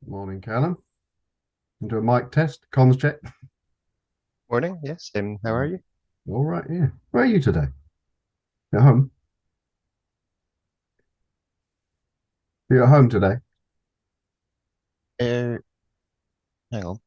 Morning, Callum. Do a mic test, comms check. Morning. Yes. How are you? All right, yeah. Where are you today? At home? You're at home today? Uh, Hang on.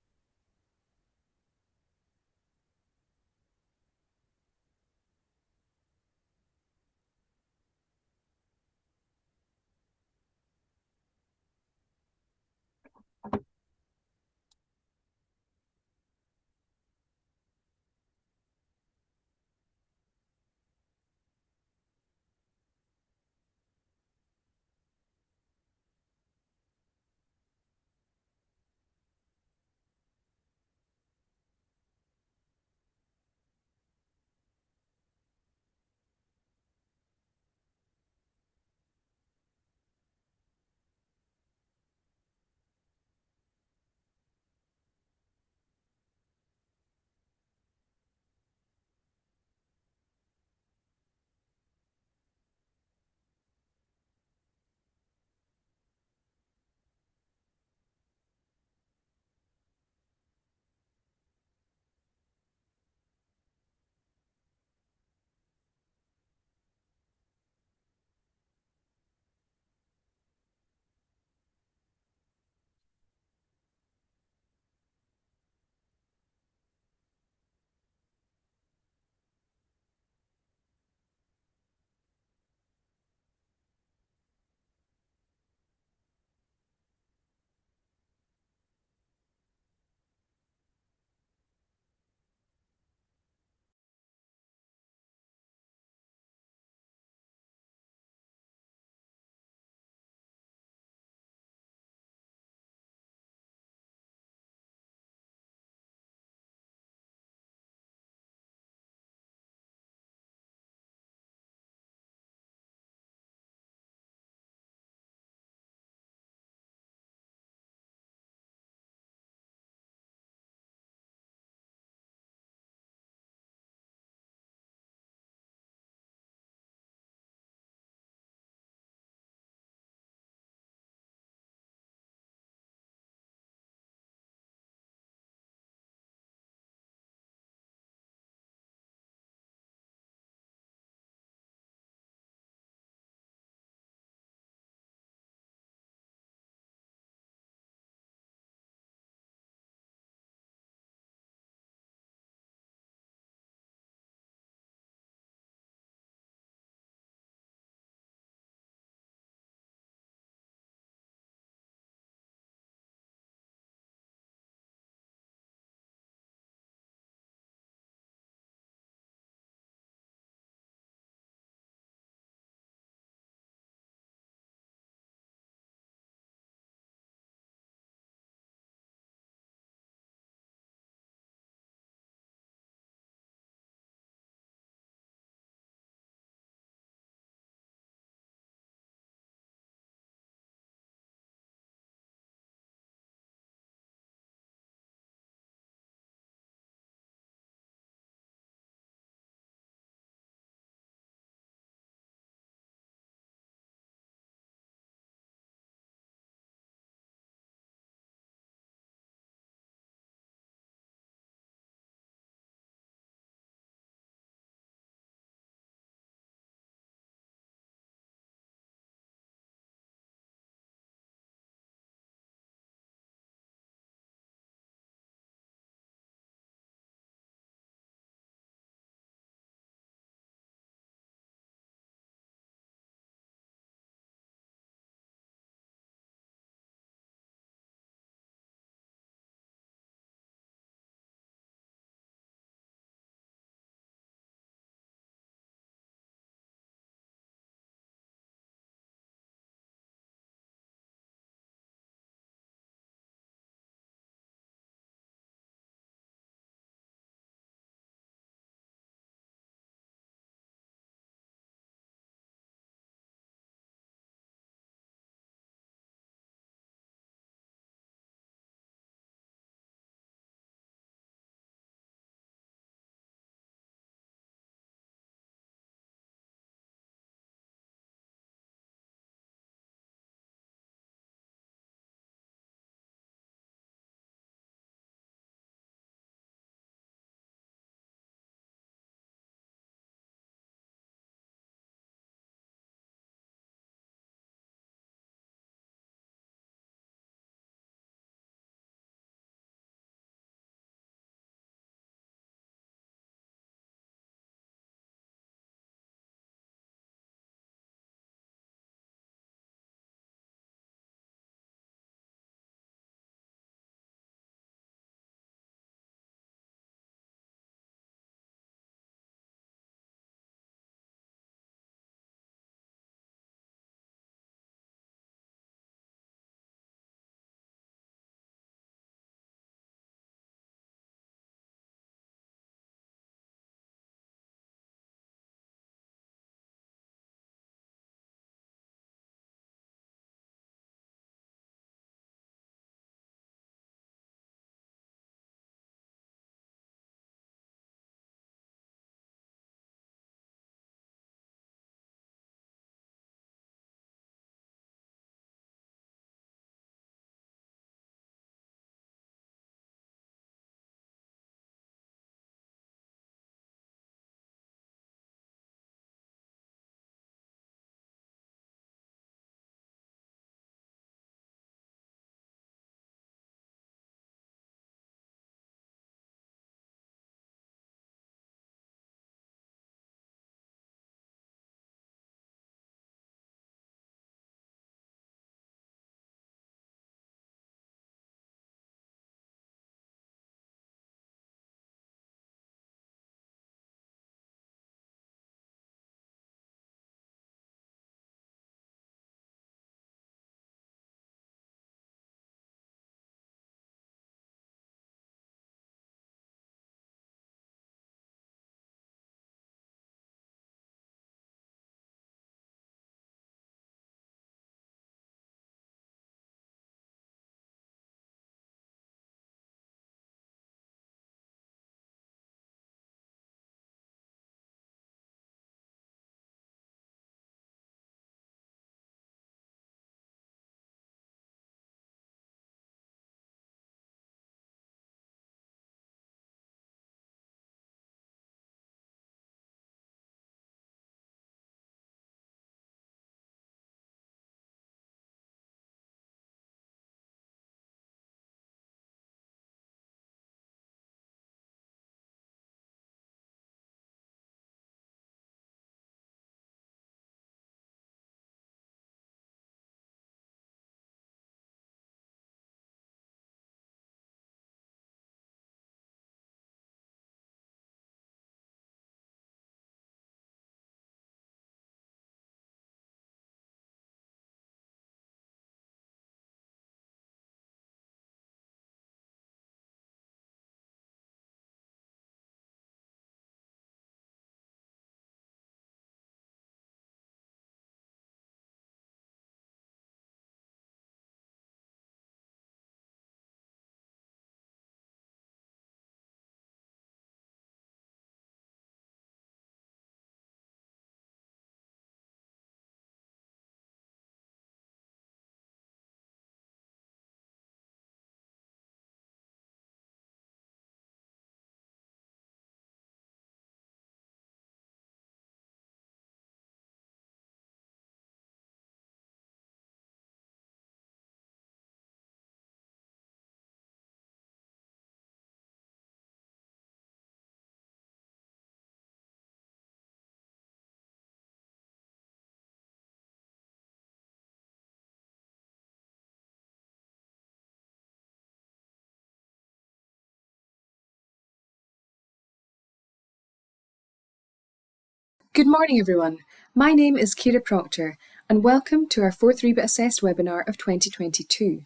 Good morning, everyone. My name is Kira Proctor, and welcome to our fourth RIBA-assessed webinar of 2022.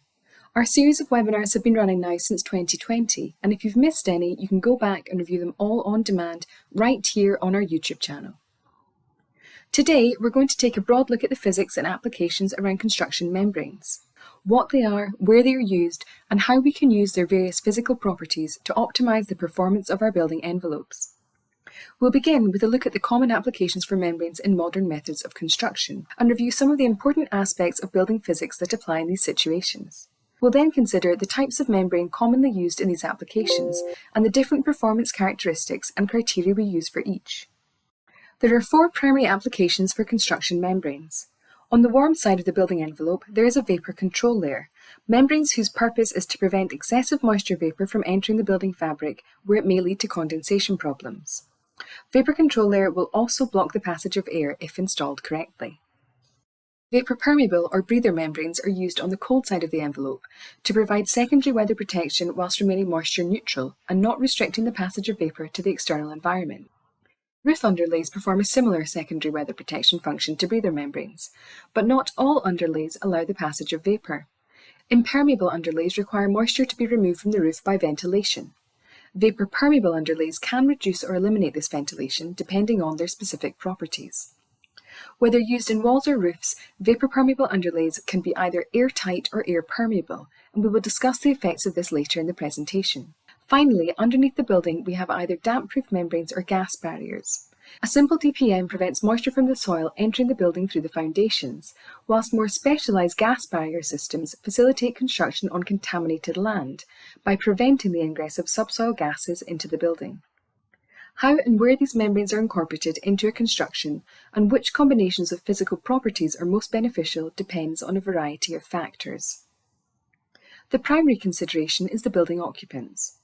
Our series of webinars have been running now since 2020, and if you've missed any, you can go back and review them all on demand right here on our YouTube channel. Today, we're going to take a broad look at the physics and applications around construction membranes, what they are, where they are used, and how we can use their various physical properties to optimize the performance of our building envelopes. We'll begin with a look at the common applications for membranes in modern methods of construction and review some of the important aspects of building physics that apply in these situations. We'll then consider the types of membrane commonly used in these applications and the different performance characteristics and criteria we use for each. There are four primary applications for construction membranes. On the warm side of the building envelope, there is a vapor control layer, membranes whose purpose is to prevent excessive moisture vapor from entering the building fabric where it may lead to condensation problems. Vapor control layer will also block the passage of air if installed correctly. Vapor permeable or breather membranes are used on the cold side of the envelope to provide secondary weather protection whilst remaining moisture neutral and not restricting the passage of vapor to the external environment. Roof underlays perform a similar secondary weather protection function to breather membranes, but not all underlays allow the passage of vapor. Impermeable underlays require moisture to be removed from the roof by ventilation. Vapor permeable underlays can reduce or eliminate this ventilation depending on their specific properties. Whether used in walls or roofs, vapor permeable underlays can be either airtight or air permeable, and we will discuss the effects of this later in the presentation. Finally, underneath the building, we have either damp-proof membranes or gas barriers. A simple DPM prevents moisture from the soil entering the building through the foundations, whilst more specialised gas barrier systems facilitate construction on contaminated land by preventing the ingress of subsoil gases into the building. How and where these membranes are incorporated into a construction and which combinations of physical properties are most beneficial depends on a variety of factors. The primary consideration is the building occupants.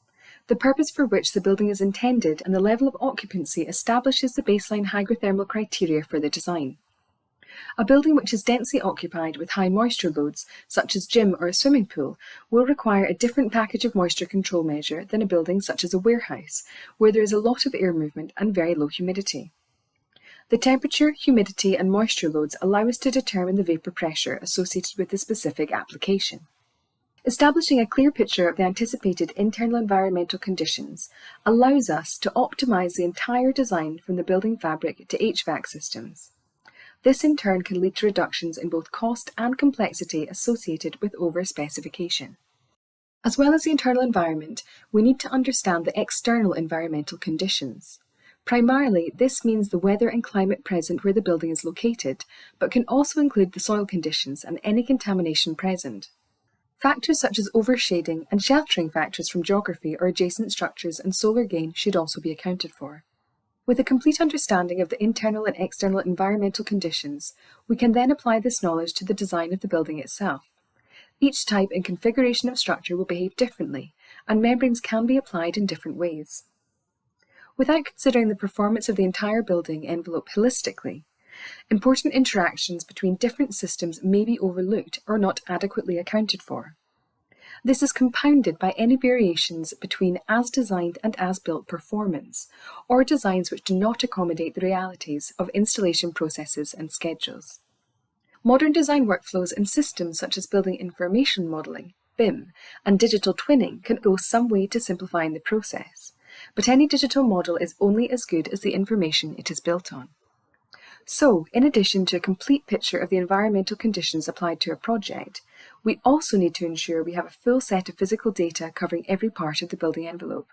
The purpose for which the building is intended and the level of occupancy establishes the baseline hygrothermal criteria for the design. A building which is densely occupied with high moisture loads, such as gym or a swimming pool, will require a different package of moisture control measure than a building such as a warehouse, where there is a lot of air movement and very low humidity. The temperature, humidity and moisture loads allow us to determine the vapour pressure associated with the specific application. Establishing a clear picture of the anticipated internal environmental conditions allows us to optimise the entire design from the building fabric to HVAC systems. This in turn can lead to reductions in both cost and complexity associated with over-specification. As well as the internal environment, we need to understand the external environmental conditions. Primarily, this means the weather and climate present where the building is located, but can also include the soil conditions and any contamination present. Factors such as overshading and sheltering factors from geography or adjacent structures and solar gain should also be accounted for. With a complete understanding of the internal and external environmental conditions, we can then apply this knowledge to the design of the building itself. Each type and configuration of structure will behave differently, and membranes can be applied in different ways. Without considering the performance of the entire building envelope holistically, important interactions between different systems may be overlooked or not adequately accounted for. This is compounded by any variations between as-designed and as-built performance, or designs which do not accommodate the realities of installation processes and schedules. Modern design workflows and systems such as building information modelling, BIM, and digital twinning can go some way to simplifying the process, but any digital model is only as good as the information it is built on. So, in addition to a complete picture of the environmental conditions applied to a project, we also need to ensure we have a full set of physical data covering every part of the building envelope.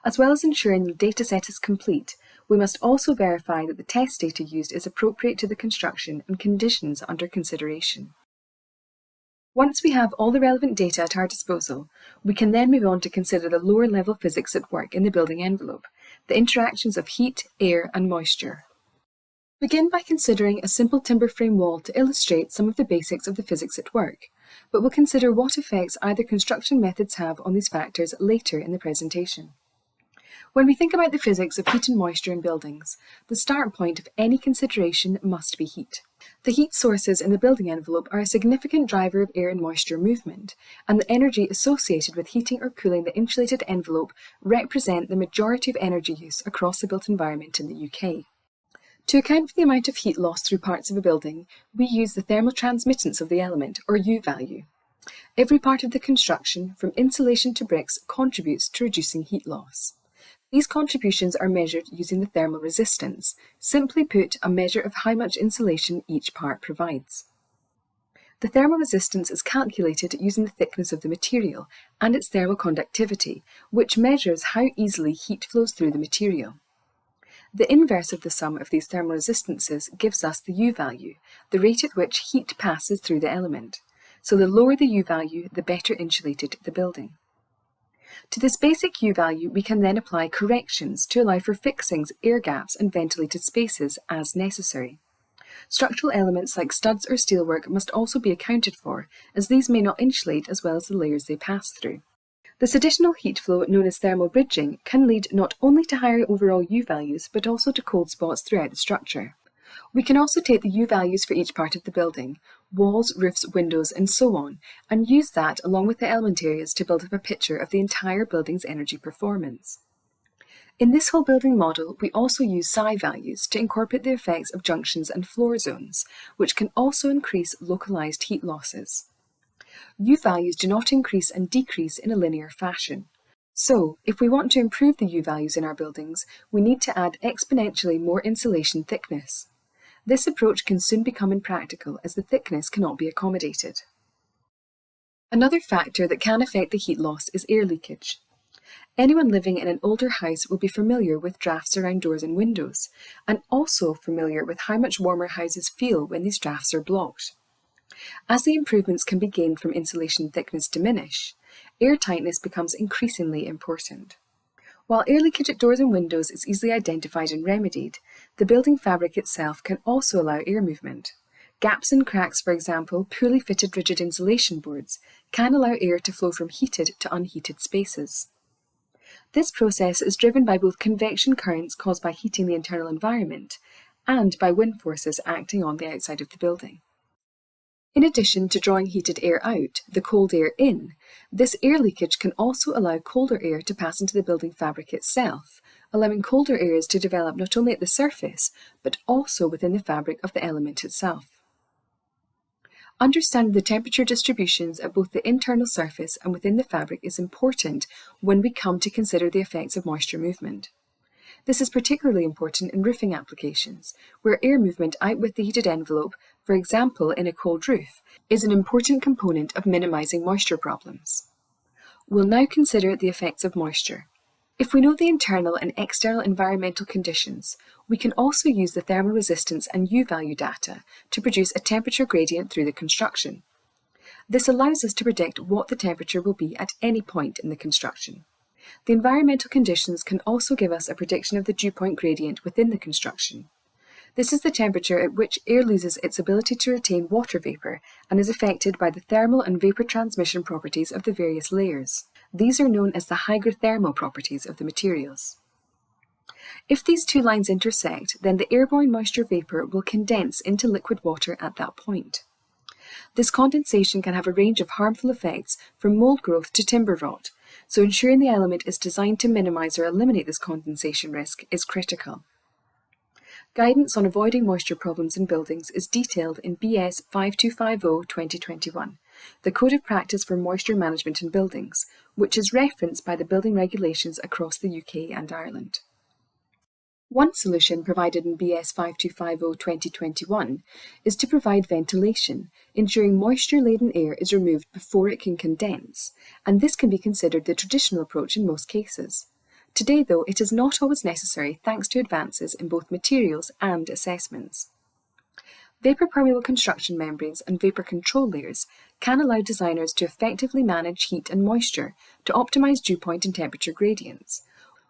As well as ensuring the data set is complete, we must also verify that the test data used is appropriate to the construction and conditions under consideration. Once we have all the relevant data at our disposal, we can then move on to consider the lower level physics at work in the building envelope, the interactions of heat, air and moisture. Begin by considering a simple timber frame wall to illustrate some of the basics of the physics at work, but we'll consider what effects either construction methods have on these factors later in the presentation. When we think about the physics of heat and moisture in buildings, the start point of any consideration must be heat. The heat sources in the building envelope are a significant driver of air and moisture movement, and the energy associated with heating or cooling the insulated envelope represent the majority of energy use across the built environment in the UK. To account for the amount of heat lost through parts of a building, we use the thermal transmittance of the element, or U value. Every part of the construction, from insulation to bricks, contributes to reducing heat loss. These contributions are measured using the thermal resistance, simply put, a measure of how much insulation each part provides. The thermal resistance is calculated using the thickness of the material and its thermal conductivity, which measures how easily heat flows through the material. The inverse of the sum of these thermal resistances gives us the U value, the rate at which heat passes through the element. So the lower the U value, the better insulated the building. To this basic U value, we can then apply corrections to allow for fixings, air gaps, and ventilated spaces as necessary. Structural elements like studs or steelwork must also be accounted for, as these may not insulate as well as the layers they pass through. This additional heat flow, known as thermal bridging, can lead not only to higher overall U values, but also to cold spots throughout the structure. We can also take the U values for each part of the building, walls, roofs, windows, and so on, and use that along with the element areas to build up a picture of the entire building's energy performance. In this whole building model, we also use psi values to incorporate the effects of junctions and floor zones, which can also increase localized heat losses. U values do not increase and decrease in a linear fashion. So, if we want to improve the U values in our buildings, we need to add exponentially more insulation thickness. This approach can soon become impractical as the thickness cannot be accommodated. Another factor that can affect the heat loss is air leakage. Anyone living in an older house will be familiar with drafts around doors and windows, and also familiar with how much warmer houses feel when these drafts are blocked. As the improvements can be gained from insulation thickness diminish, air tightness becomes increasingly important. While air leakage at doors and windows is easily identified and remedied, the building fabric itself can also allow air movement. Gaps and cracks, for example, poorly fitted rigid insulation boards, can allow air to flow from heated to unheated spaces. This process is driven by both convection currents caused by heating the internal environment and by wind forces acting on the outside of the building. In addition to drawing heated air out, the cold air in, this air leakage can also allow colder air to pass into the building fabric itself, allowing colder areas to develop not only at the surface, but also within the fabric of the element itself. Understanding the temperature distributions at both the internal surface and within the fabric is important when we come to consider the effects of moisture movement. This is particularly important in roofing applications, where air movement out with the heated envelope, for example in a cold roof, is an important component of minimizing moisture problems. We'll now consider the effects of moisture. If we know the internal and external environmental conditions, we can also use the thermal resistance and U value data to produce a temperature gradient through the construction. This allows us to predict what the temperature will be at any point in the construction. The environmental conditions can also give us a prediction of the dew point gradient within the construction. This is the temperature at which air loses its ability to retain water vapour and is affected by the thermal and vapour transmission properties of the various layers. These are known as the hygrothermal properties of the materials. If these two lines intersect, then the airborne moisture vapour will condense into liquid water at that point. This condensation can have a range of harmful effects from mould growth to timber rot, so ensuring the element is designed to minimise or eliminate this condensation risk is critical. Guidance on avoiding moisture problems in buildings is detailed in BS 5250/2021, the Code of Practice for Moisture Management in Buildings, which is referenced by the building regulations across the UK and Ireland. One solution provided in BS 5250/2021 is to provide ventilation, ensuring moisture-laden air is removed before it can condense, and this can be considered the traditional approach in most cases. Today, though, it is not always necessary thanks to advances in both materials and assessments. Vapour-permeable construction membranes and vapour control layers can allow designers to effectively manage heat and moisture to optimise dew point and temperature gradients,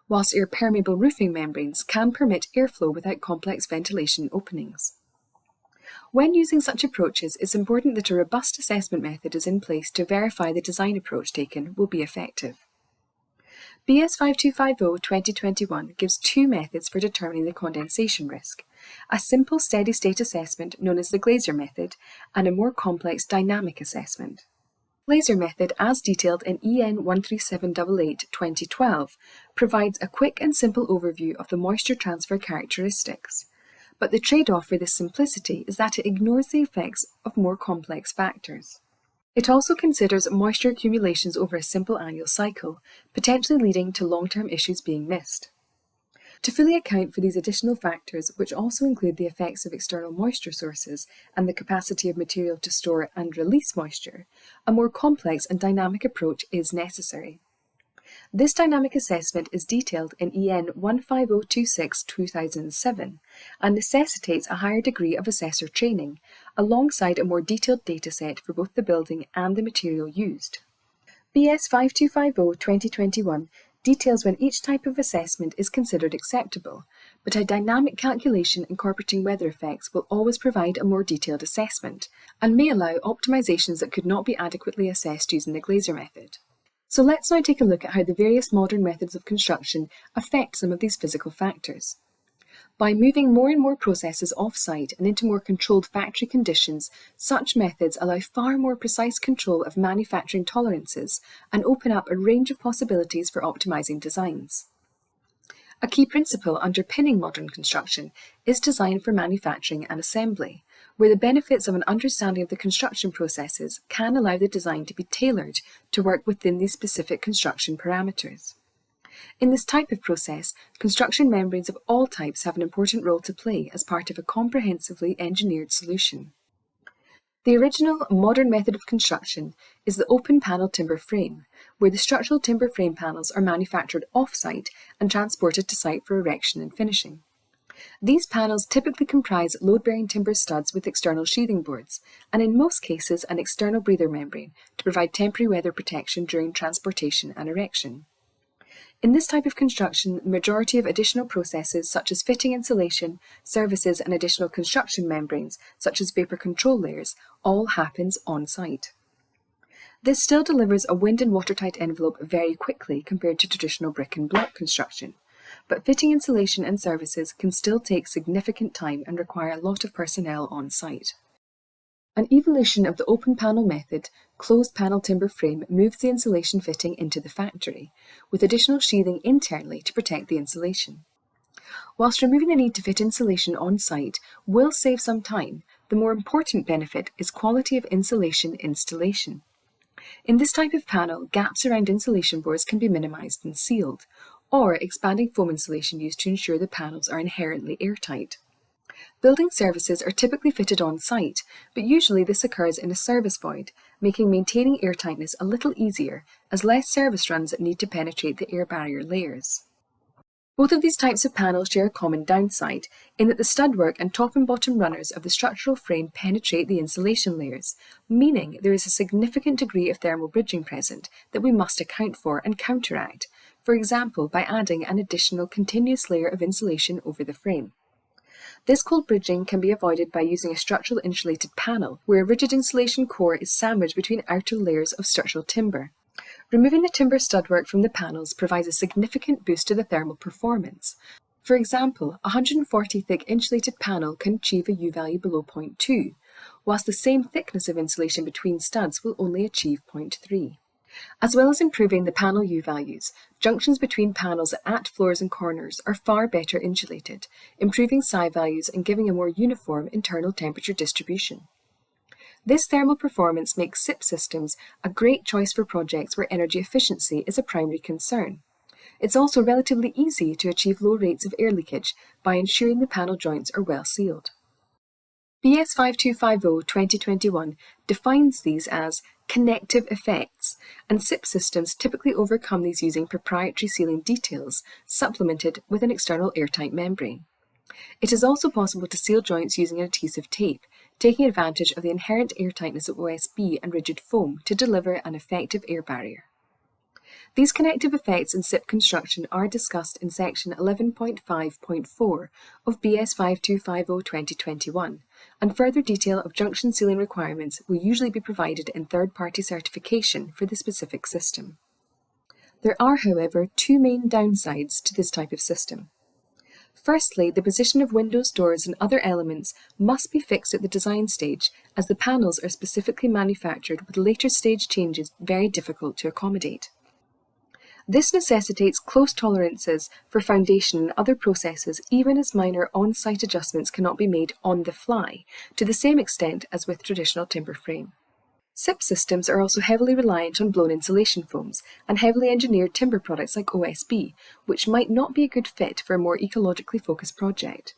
whilst air-permeable roofing membranes can permit airflow without complex ventilation openings. When using such approaches, it's important that a robust assessment method is in place to verify the design approach taken will be effective. BS 5250/2021 gives two methods for determining the condensation risk: a simple steady-state assessment known as the Glaser method and a more complex dynamic assessment. The Glaser method, as detailed in EN 13788/2012, provides a quick and simple overview of the moisture transfer characteristics. but the trade-off for this simplicity is that it ignores the effects of more complex factors. It also considers moisture accumulations over a simple annual cycle, potentially leading to long-term issues being missed. To fully account for these additional factors, which also include the effects of external moisture sources and the capacity of material to store and release moisture, a more complex and dynamic approach is necessary. This dynamic assessment is detailed in EN 15026-2007 and necessitates a higher degree of assessor training, alongside a more detailed dataset for both the building and the material used. BS 5250-2021 details when each type of assessment is considered acceptable, but a dynamic calculation incorporating weather effects will always provide a more detailed assessment and may allow optimizations that could not be adequately assessed using the Glaser method. So let's now take a look at how the various modern methods of construction affect some of these physical factors. By moving more and more processes off-site and into more controlled factory conditions, such methods allow far more precise control of manufacturing tolerances and open up a range of possibilities for optimizing designs. A key principle underpinning modern construction is design for manufacturing and assembly, where the benefits of an understanding of the construction processes can allow the design to be tailored to work within these specific construction parameters. In this type of process, construction membranes of all types have an important role to play as part of a comprehensively engineered solution. The original modern method of construction is the open panel timber frame, where the structural timber frame panels are manufactured off-site and transported to site for erection and finishing. These panels typically comprise load-bearing timber studs with external sheathing boards, and in most cases an external breather membrane to provide temporary weather protection during transportation and erection. In this type of construction, the majority of additional processes such as fitting insulation, services and additional construction membranes such as vapor control layers all happens on-site. This still delivers a wind and watertight envelope very quickly compared to traditional brick and block construction, but fitting insulation and services can still take significant time and require a lot of personnel on-site. An evolution of the open panel method, closed panel timber frame moves the insulation fitting into the factory, with additional sheathing internally to protect the insulation. Whilst removing the need to fit insulation on site will save some time, the more important benefit is quality of insulation installation. In this type of panel, gaps around insulation boards can be minimised and sealed, or expanding foam insulation used to ensure the panels are inherently airtight. Building services are typically fitted on site, but usually this occurs in a service void, making maintaining airtightness a little easier as less service runs need to penetrate the air barrier layers. Both of these types of panels share a common downside in that the studwork and top and bottom runners of the structural frame penetrate the insulation layers, meaning there is a significant degree of thermal bridging present that we must account for and counteract, for example by adding an additional continuous layer of insulation over the frame. This cold bridging can be avoided by using a structural insulated panel, where a rigid insulation core is sandwiched between outer layers of structural timber. Removing the timber studwork from the panels provides a significant boost to the thermal performance. For example, a 140 thick insulated panel can achieve a U value below 0.2, whilst the same thickness of insulation between studs will only achieve 0.3. As well as improving the panel U values, junctions between panels at floors and corners are far better insulated, improving psi values and giving a more uniform internal temperature distribution. This thermal performance makes SIP systems a great choice for projects where energy efficiency is a primary concern. It's also relatively easy to achieve low rates of air leakage by ensuring the panel joints are well sealed. BS 5250-2021 defines these as connective effects, and SIP systems typically overcome these using proprietary sealing details supplemented with an external airtight membrane. It is also possible to seal joints using an adhesive tape, taking advantage of the inherent airtightness of OSB and rigid foam to deliver an effective air barrier. These connective effects in SIP construction are discussed in section 11.5.4 of BS 5250-2021, and further detail of junction sealing requirements will usually be provided in third-party certification for the specific system. There are, however, two main downsides to this type of system. Firstly, the position of windows, doors and other elements must be fixed at the design stage, as the panels are specifically manufactured with later stage changes very difficult to accommodate. This necessitates close tolerances for foundation and other processes, even as minor on-site adjustments cannot be made on the fly, to the same extent as with traditional timber frame. SIP systems are also heavily reliant on blown insulation foams and heavily engineered timber products like OSB, which might not be a good fit for a more ecologically focused project.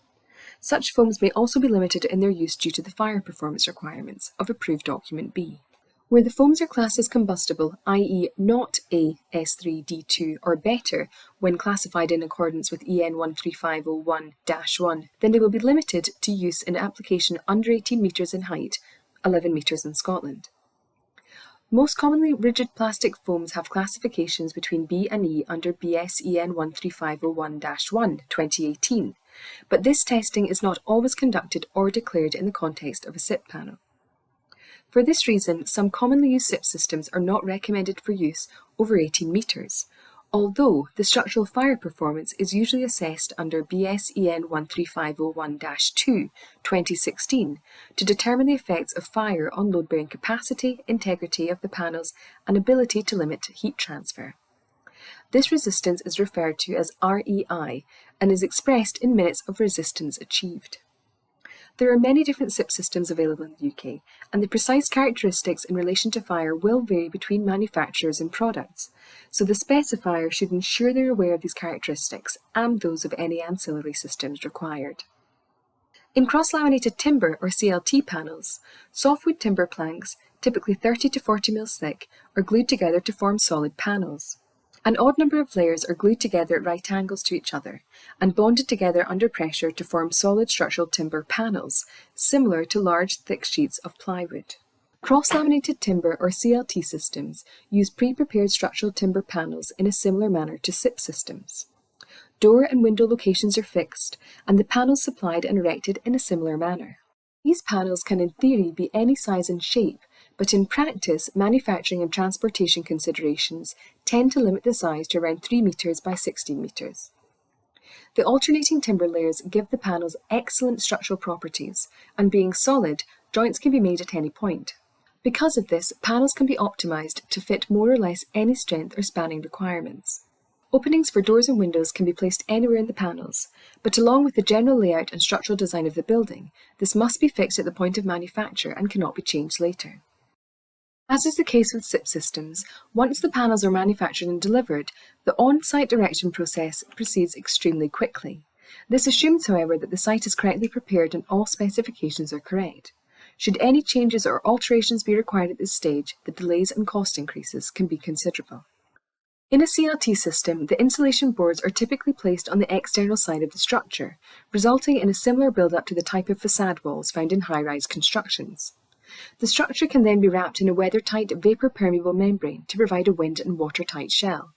Such foams may also be limited in their use due to the fire performance requirements of approved document B. Where the foams are classed as combustible, i.e. not A S3D2 or better when classified in accordance with EN 13501-1, then they will be limited to use in application under 18 metres in height, 11 metres in Scotland. Most commonly rigid plastic foams have classifications between B and E under BS EN 13501-1 2018, but this testing is not always conducted or declared in the context of a SIP panel. For this reason, some commonly used SIP systems are not recommended for use over 18 metres, although the structural fire performance is usually assessed under BS EN 13501-2 2016 to determine the effects of fire on load-bearing capacity, integrity of the panels, and ability to limit heat transfer. This resistance is referred to as REI and is expressed in minutes of resistance achieved. There are many different SIP systems available in the UK, and the precise characteristics in relation to fire will vary between manufacturers and products, so the specifier should ensure they're aware of these characteristics and those of any ancillary systems required. In cross-laminated timber or CLT panels, softwood timber planks, typically 30 to 40 mils thick, are glued together to form solid panels. An odd number of layers are glued together at right angles to each other and bonded together under pressure to form solid structural timber panels, similar to large thick sheets of plywood. Cross-laminated timber or CLT systems use pre-prepared structural timber panels in a similar manner to SIP systems. Door and window locations are fixed, and the panels supplied and erected in a similar manner. These panels can in theory be any size and shape, but in practice, manufacturing and transportation considerations tend to limit the size to around 3 metres by 16 metres. The alternating timber layers give the panels excellent structural properties, and being solid, joints can be made at any point. Because of this, panels can be optimised to fit more or less any strength or spanning requirements. Openings for doors and windows can be placed anywhere in the panels, but along with the general layout and structural design of the building, this must be fixed at the point of manufacture and cannot be changed later. As is the case with SIP systems, once the panels are manufactured and delivered, the on-site erection process proceeds extremely quickly. This assumes, however, that the site is correctly prepared and all specifications are correct. Should any changes or alterations be required at this stage, the delays and cost increases can be considerable. In a CLT system, the insulation boards are typically placed on the external side of the structure, resulting in a similar build-up to the type of facade walls found in high-rise constructions. The structure can then be wrapped in a weather-tight vapor-permeable membrane to provide a wind and water-tight shell.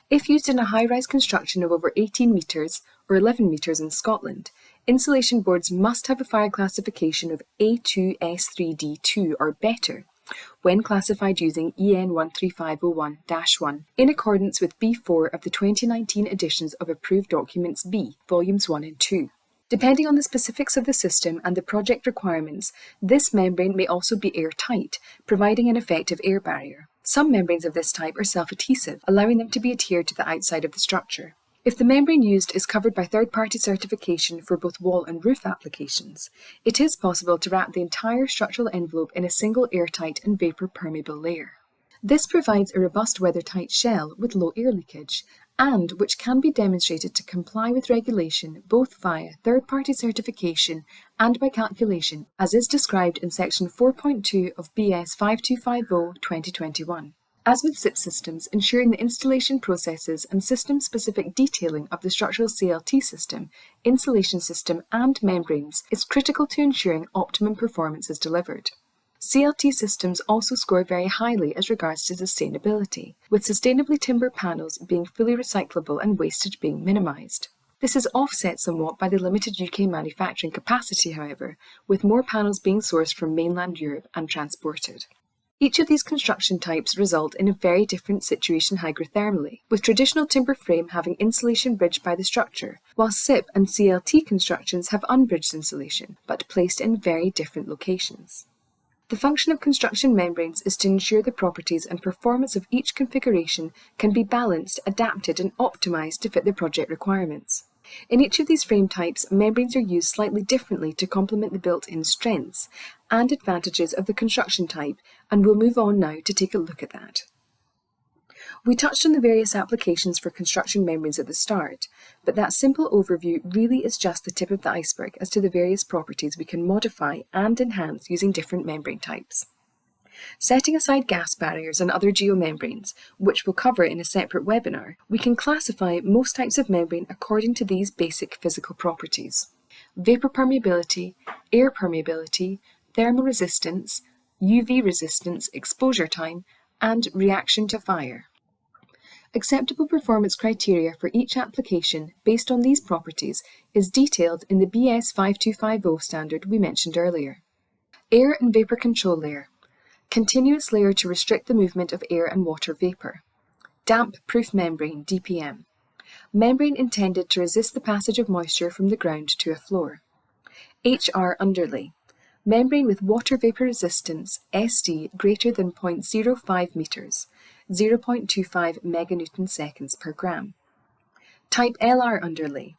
If used in a high-rise construction of over 18 metres or 11 metres in Scotland, insulation boards must have a fire classification of A2S3D2 or better, when classified using EN 13501-1 in accordance with B4 of the 2019 editions of Approved Documents B, Volumes 1 and 2. Depending on the specifics of the system and the project requirements, this membrane may also be airtight, providing an effective air barrier. Some membranes of this type are self-adhesive, allowing them to be adhered to the outside of the structure. If the membrane used is covered by third-party certification for both wall and roof applications, it is possible to wrap the entire structural envelope in a single airtight and vapor-permeable layer. This provides a robust weather-tight shell with low air leakage, and which can be demonstrated to comply with regulation both via third-party certification and by calculation, as is described in Section 4.2 of BS 5250/2021. As with SIP systems, ensuring the installation processes and system-specific detailing of the structural CLT system, insulation system and membranes is critical to ensuring optimum performance is delivered. CLT systems also score very highly as regards to sustainability, with sustainably timber panels being fully recyclable and wastage being minimised. This is offset somewhat by the limited UK manufacturing capacity, however, with more panels being sourced from mainland Europe and transported. Each of these construction types result in a very different situation hygrothermally, with traditional timber frame having insulation bridged by the structure, while SIP and CLT constructions have unbridged insulation, but placed in very different locations. The function of construction membranes is to ensure the properties and performance of each configuration can be balanced, adapted and optimised to fit the project requirements. In each of these frame types, membranes are used slightly differently to complement the built-in strengths and advantages of the construction type, and we'll move on now to take a look at that. We touched on the various applications for construction membranes at the start, but that simple overview really is just the tip of the iceberg as to the various properties we can modify and enhance using different membrane types. Setting aside gas barriers and other geomembranes, which we'll cover in a separate webinar, we can classify most types of membrane according to these basic physical properties: vapor permeability, air permeability, thermal resistance, UV resistance, exposure time, and reaction to fire. Acceptable performance criteria for each application based on these properties is detailed in the BS 5250 standard we mentioned earlier. Air and vapor control layer. Continuous layer to restrict the movement of air and water vapor. Damp-proof membrane, DPM. Membrane intended to resist the passage of moisture from the ground to a floor. HR underlay. Membrane with water vapor resistance, SD, greater than 0.05 meters, 0.25 meganewton seconds per gram. Type LR underlay.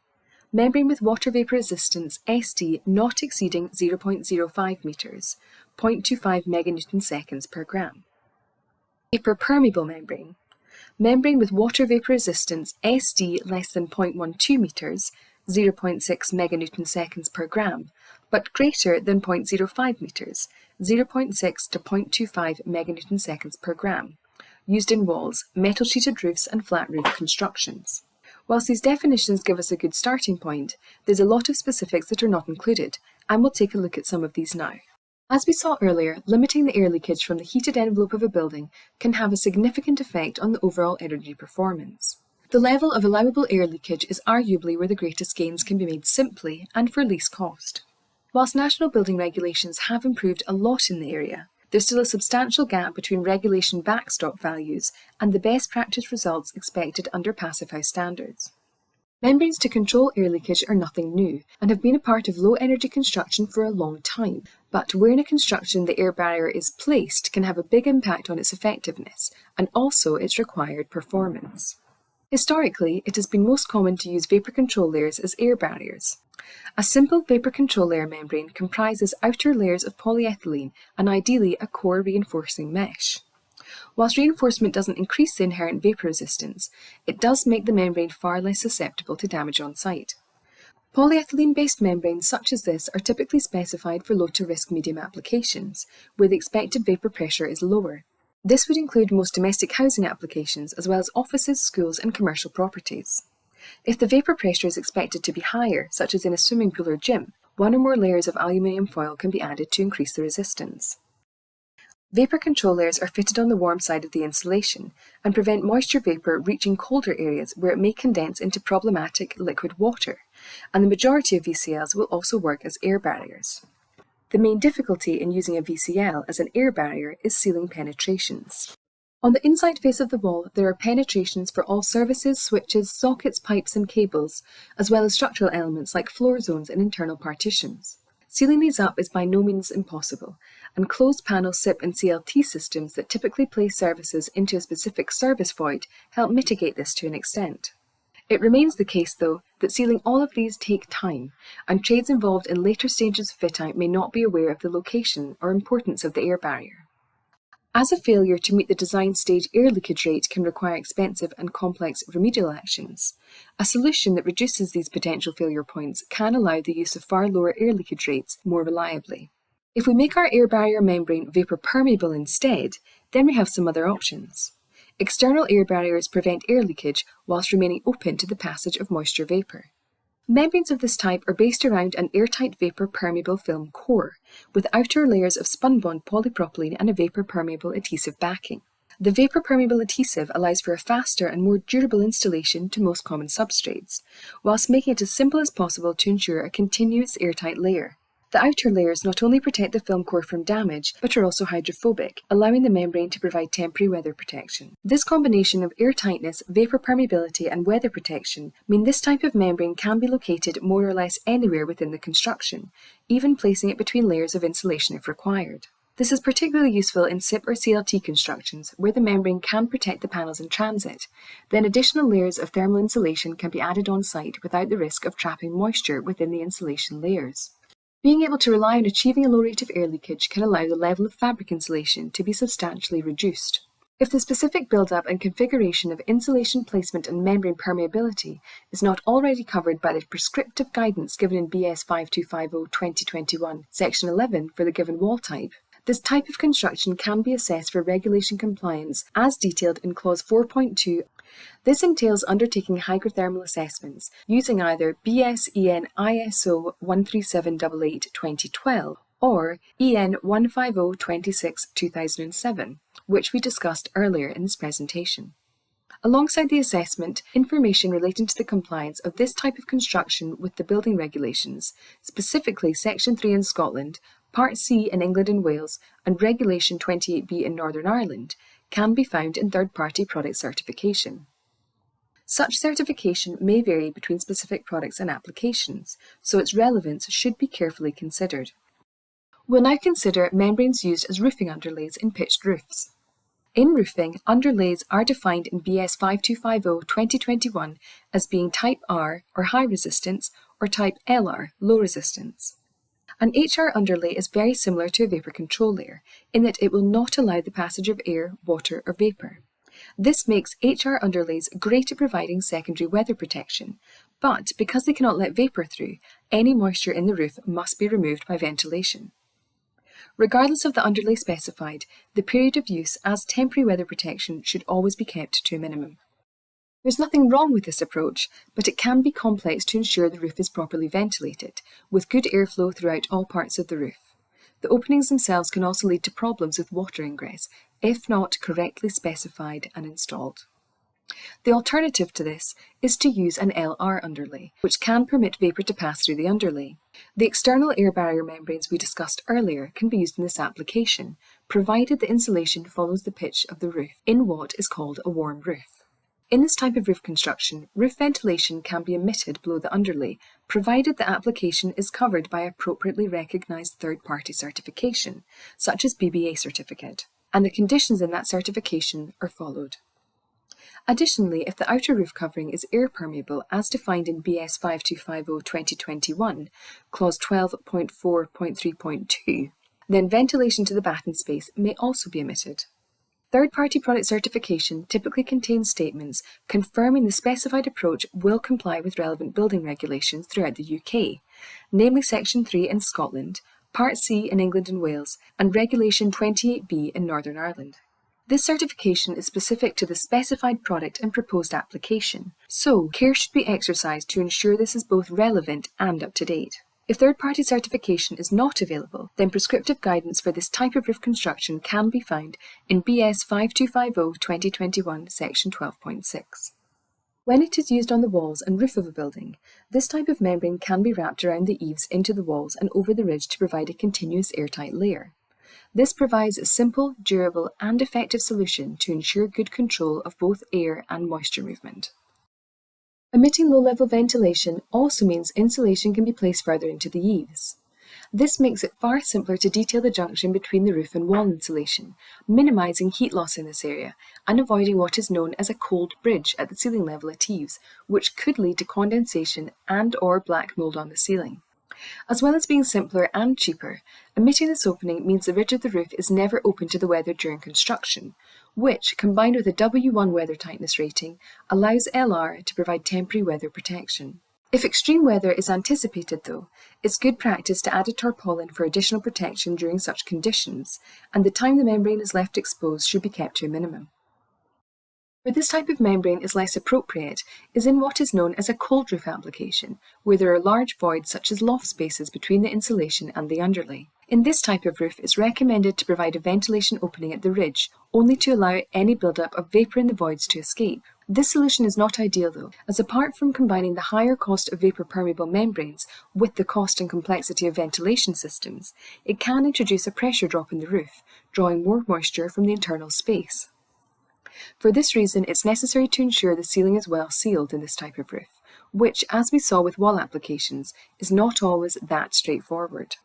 Membrane with water vapor resistance, SD, not exceeding 0.05 meters, 0.25 meganewton seconds per gram. Vapor permeable membrane. Membrane with water vapor resistance, SD, less than 0.12 meters, 0.6 meganewton seconds per gram, but greater than 0.05 meters, 0.6 to 0.25 meganewton seconds per gram, used in walls, metal sheeted roofs and flat roof constructions. Whilst these definitions give us a good starting point, there's a lot of specifics that are not included, and we'll take a look at some of these now. As we saw earlier, limiting the air leakage from the heated envelope of a building can have a significant effect on the overall energy performance. The level of allowable air leakage is arguably where the greatest gains can be made simply and for least cost. Whilst national building regulations have improved a lot in the area, there's still a substantial gap between regulation backstop values and the best practice results expected under Passive House standards. Membranes to control air leakage are nothing new and have been a part of low-energy construction for a long time, but where in a construction the air barrier is placed can have a big impact on its effectiveness and also its required performance. Historically, it has been most common to use vapor control layers as air barriers. A simple vapor control layer membrane comprises outer layers of polyethylene and ideally a core reinforcing mesh. Whilst reinforcement doesn't increase the inherent vapor resistance, it does make the membrane far less susceptible to damage on site. Polyethylene-based membranes such as this are typically specified for low to risk medium applications, where the expected vapor pressure is lower. This would include most domestic housing applications as well as offices, schools and commercial properties. If the vapor pressure is expected to be higher, such as in a swimming pool or gym, one or more layers of aluminium foil can be added to increase the resistance. Vapor control layers are fitted on the warm side of the insulation and prevent moisture vapor reaching colder areas where it may condense into problematic liquid water, and the majority of VCLs will also work as air barriers. The main difficulty in using a VCL as an air barrier is ceiling penetrations. On the inside face of the wall, there are penetrations for all services, switches, sockets, pipes and cables, as well as structural elements like floor zones and internal partitions. Sealing these up is by no means impossible, and closed panel SIP and CLT systems that typically place services into a specific service void help mitigate this to an extent. It remains the case, though, that sealing all of these take time, and trades involved in later stages of fit-out may not be aware of the location or importance of the air barrier. As a failure to meet the design stage air leakage rate can require expensive and complex remedial actions, a solution that reduces these potential failure points can allow the use of far lower air leakage rates more reliably. If we make our air barrier membrane vapor permeable instead, then we have some other options. External air barriers prevent air leakage whilst remaining open to the passage of moisture vapor. Membranes of this type are based around an airtight vapor permeable film core, with outer layers of spun-bond polypropylene and a vapor permeable adhesive backing. The vapor permeable adhesive allows for a faster and more durable installation to most common substrates, whilst making it as simple as possible to ensure a continuous airtight layer. The outer layers not only protect the film core from damage, but are also hydrophobic, allowing the membrane to provide temporary weather protection. This combination of airtightness, vapor permeability, and weather protection mean this type of membrane can be located more or less anywhere within the construction, even placing it between layers of insulation if required. This is particularly useful in SIP or CLT constructions where the membrane can protect the panels in transit. Then additional layers of thermal insulation can be added on site without the risk of trapping moisture within the insulation layers. Being able to rely on achieving a low rate of air leakage can allow the level of fabric insulation to be substantially reduced. If the specific build-up and configuration of insulation placement and membrane permeability is not already covered by the prescriptive guidance given in BS 5250-2021, Section 11 for the given wall type, this type of construction can be assessed for regulation compliance as detailed in Clause 4.2. This entails undertaking hygrothermal assessments using either BS-EN ISO 13788-2012 or EN 15026-2007, which we discussed earlier in this presentation. Alongside the assessment, information relating to the compliance of this type of construction with the building regulations, specifically Section 3 in Scotland, Part C in England and Wales, and Regulation 28B in Northern Ireland, can be found in third-party product certification. Such certification may vary between specific products and applications, so its relevance should be carefully considered. We'll now consider membranes used as roofing underlays in pitched roofs. In roofing, underlays are defined in BS 5250-2021 as being Type R, or high resistance, or Type LR, low resistance. An HR underlay is very similar to a vapour control layer, in that it will not allow the passage of air, water, or vapour. This makes HR underlays great at providing secondary weather protection, but because they cannot let vapour through, any moisture in the roof must be removed by ventilation. Regardless of the underlay specified, the period of use as temporary weather protection should always be kept to a minimum. There's nothing wrong with this approach, but it can be complex to ensure the roof is properly ventilated, with good airflow throughout all parts of the roof. The openings themselves can also lead to problems with water ingress, if not correctly specified and installed. The alternative to this is to use an LR underlay, which can permit vapour to pass through the underlay. The external air barrier membranes we discussed earlier can be used in this application, provided the insulation follows the pitch of the roof in what is called a warm roof. In this type of roof construction, roof ventilation can be emitted below the underlay, provided the application is covered by appropriately recognised third-party certification, such as BBA certificate, and the conditions in that certification are followed. Additionally, if the outer roof covering is air permeable as defined in BS 5250-2021, Clause 12.4.3.2, then ventilation to the batten space may also be omitted. Third-party product certification typically contains statements confirming the specified approach will comply with relevant building regulations throughout the UK, namely Section 3 in Scotland, Part C in England and Wales, and Regulation 28B in Northern Ireland. This certification is specific to the specified product and proposed application, so care should be exercised to ensure this is both relevant and up to date. If third-party certification is not available, then prescriptive guidance for this type of roof construction can be found in BS 5250-2021, Section 12.6. When it is used on the walls and roof of a building, this type of membrane can be wrapped around the eaves into the walls and over the ridge to provide a continuous airtight layer. This provides a simple, durable, and effective solution to ensure good control of both air and moisture movement. Emitting low-level ventilation also means insulation can be placed further into the eaves. This makes it far simpler to detail the junction between the roof and wall insulation, minimising heat loss in this area and avoiding what is known as a cold bridge at the ceiling level at eaves, which could lead to condensation and/or black mould on the ceiling. As well as being simpler and cheaper, omitting this opening means the ridge of the roof is never open to the weather during construction, which, combined with a W1 weather tightness rating, allows LR to provide temporary weather protection. If extreme weather is anticipated though, it's good practice to add a tarpaulin for additional protection during such conditions, and the time the membrane is left exposed should be kept to a minimum. Where this type of membrane is less appropriate is in what is known as a cold roof application, where there are large voids such as loft spaces between the insulation and the underlay. In this type of roof, it's recommended to provide a ventilation opening at the ridge, only to allow any build-up of vapour in the voids to escape. This solution is not ideal though, as apart from combining the higher cost of vapour-permeable membranes with the cost and complexity of ventilation systems, it can introduce a pressure drop in the roof, drawing more moisture from the internal space. For this reason, it's necessary to ensure the ceiling is well sealed in this type of roof, which, as we saw with wall applications, is not always that straightforward.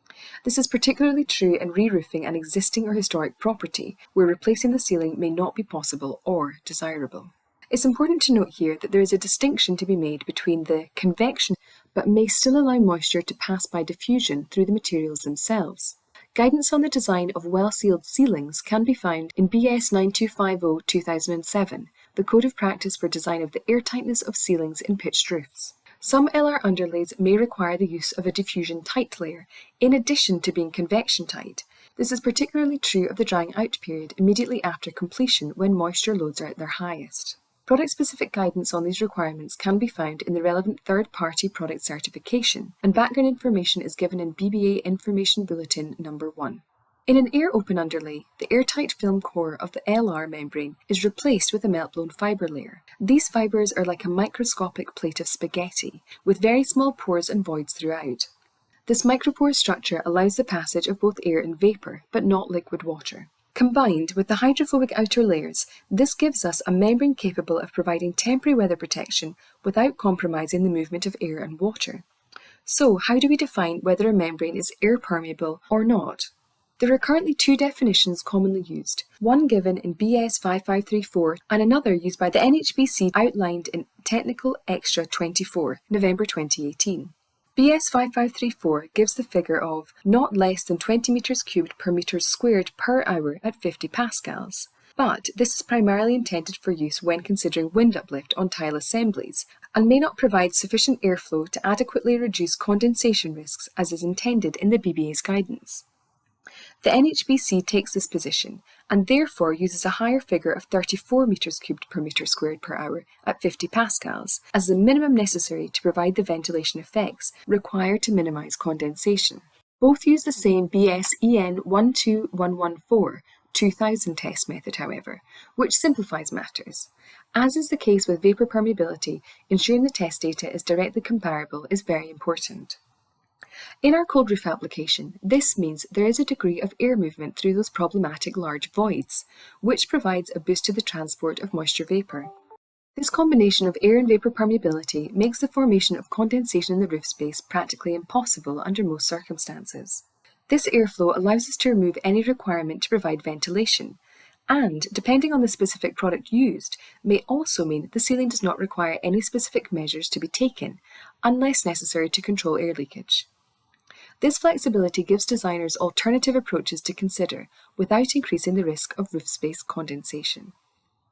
This is particularly true in re-roofing an existing or historic property, where replacing the ceiling may not be possible or desirable. It's important to note here that there is a distinction to be made between the convection but may still allow moisture to pass by diffusion through the materials themselves. Guidance on the design of well-sealed ceilings can be found in BS 9250/2007, the Code of Practice for Design of the Airtightness of Ceilings in Pitched Roofs. Some LR underlays may require the use of a diffusion tight layer, in addition to being convection tight. This is particularly true of the drying out period immediately after completion when moisture loads are at their highest. Product-specific guidance on these requirements can be found in the relevant third-party product certification, and background information is given in BBA Information Bulletin No. 1. In an air-open underlay, the airtight film core of the LR membrane is replaced with a melt-blown fibre layer. These fibres are like a microscopic plate of spaghetti, with very small pores and voids throughout. This micropore structure allows the passage of both air and vapour, but not liquid water. Combined with the hydrophobic outer layers, this gives us a membrane capable of providing temporary weather protection without compromising the movement of air and water. So, how do we define whether a membrane is air permeable or not? There are currently two definitions commonly used, one given in BS 5534 and another used by the NHBC outlined in Technical Extra 24, November 2018. BS 5534 gives the figure of not less than 20 metres cubed per metre squared per hour at 50 pascals. But this is primarily intended for use when considering wind uplift on tile assemblies and may not provide sufficient airflow to adequately reduce condensation risks as is intended in the BBA's guidance. The NHBC takes this position and therefore uses a higher figure of 34 metres cubed per metre squared per hour at 50 pascals as the minimum necessary to provide the ventilation effects required to minimise condensation. Both use the same BS EN 12114/2000 test method, however, which simplifies matters. As is the case with vapour permeability, ensuring the test data is directly comparable is very important. In our cold roof application, this means there is a degree of air movement through those problematic large voids, which provides a boost to the transport of moisture vapour. This combination of air and vapour permeability makes the formation of condensation in the roof space practically impossible under most circumstances. This airflow allows us to remove any requirement to provide ventilation, and, depending on the specific product used, may also mean the ceiling does not require any specific measures to be taken, unless necessary to control air leakage. This flexibility gives designers alternative approaches to consider without increasing the risk of roof space condensation.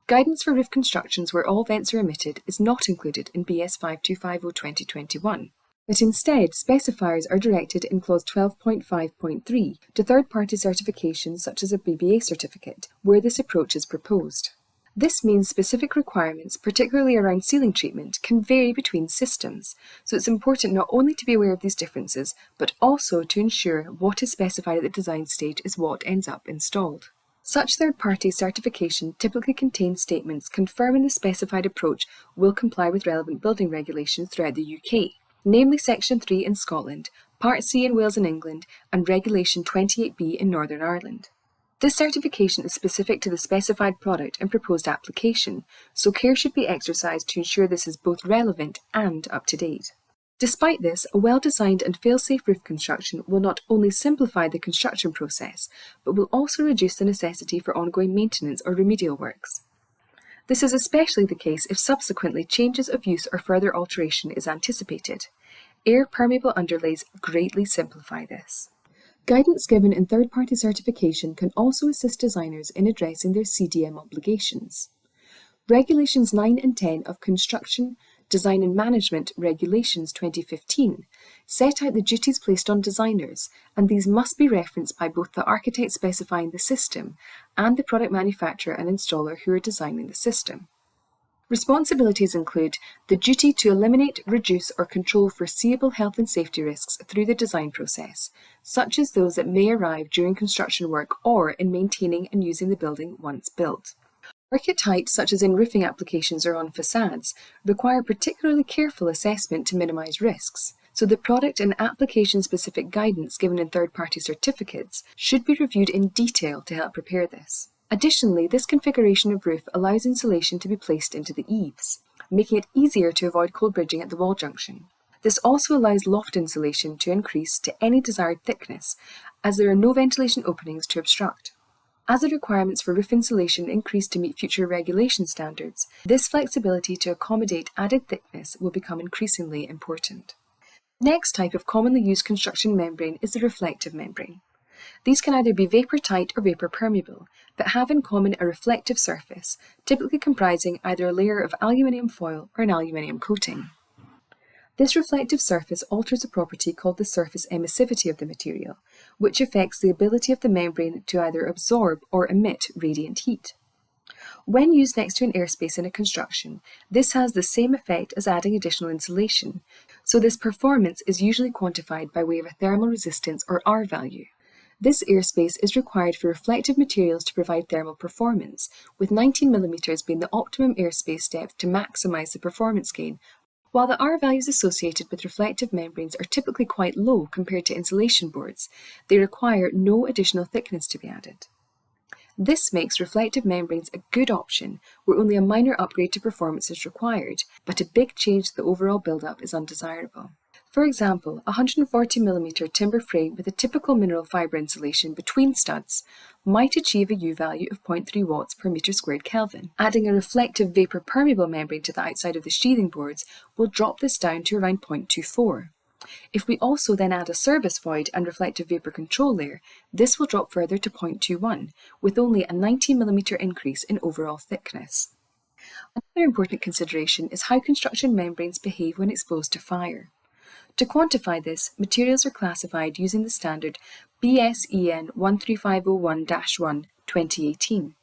Guidance for roof constructions where all vents are emitted is not included in BS 5250/2021, but instead specifiers are directed in Clause 12.5.3 to third-party certifications such as a BBA certificate, where this approach is proposed. This means specific requirements, particularly around ceiling treatment, can vary between systems, so it's important not only to be aware of these differences, but also to ensure what is specified at the design stage is what ends up installed. Such third-party certification typically contains statements confirming the specified approach will comply with relevant building regulations throughout the UK, namely Section 3 in Scotland, Part C in Wales and England, and Regulation 28B in Northern Ireland. This certification is specific to the specified product and proposed application, so care should be exercised to ensure this is both relevant and up to date. Despite this, a well-designed and fail-safe roof construction will not only simplify the construction process, but will also reduce the necessity for ongoing maintenance or remedial works. This is especially the case if subsequently changes of use or further alteration is anticipated. Air-permeable underlays greatly simplify this. Guidance given in third-party certification can also assist designers in addressing their CDM obligations. Regulations 9 and 10 of Construction, Design and Management Regulations 2015 set out the duties placed on designers, and these must be referenced by both the architect specifying the system and the product manufacturer and installer who are designing the system. Responsibilities include the duty to eliminate, reduce or control foreseeable health and safety risks through the design process, such as those that may arise during construction work or in maintaining and using the building once built. Work at height, such as in roofing applications or on facades, require particularly careful assessment to minimise risks, so the product and application-specific guidance given in third-party certificates should be reviewed in detail to help prepare this. Additionally, this configuration of roof allows insulation to be placed into the eaves, making it easier to avoid cold bridging at the wall junction. This also allows loft insulation to increase to any desired thickness, as there are no ventilation openings to obstruct. As the requirements for roof insulation increase to meet future regulation standards, this flexibility to accommodate added thickness will become increasingly important. The next type of commonly used construction membrane is the reflective membrane. These can either be vapor-tight or vapor-permeable, but have in common a reflective surface, typically comprising either a layer of aluminium foil or an aluminium coating. This reflective surface alters a property called the surface emissivity of the material, which affects the ability of the membrane to either absorb or emit radiant heat. When used next to an airspace in a construction, this has the same effect as adding additional insulation, so this performance is usually quantified by way of a thermal resistance or R value. This airspace is required for reflective materials to provide thermal performance, with 19 mm being the optimum airspace depth to maximise the performance gain. While the R values associated with reflective membranes are typically quite low compared to insulation boards, they require no additional thickness to be added. This makes reflective membranes a good option where only a minor upgrade to performance is required, but a big change to the overall build-up is undesirable. For example, a 140 mm timber frame with a typical mineral fibre insulation between studs might achieve a U value of 0.3 watts per metre squared Kelvin. Adding a reflective vapour permeable membrane to the outside of the sheathing boards will drop this down to around 0.24. If we also then add a service void and reflective vapour control layer, this will drop further to 0.21, with only a 90 mm increase in overall thickness. Another important consideration is how construction membranes behave when exposed to fire. To quantify this, materials are classified using the standard BSEN 13501-1 2018.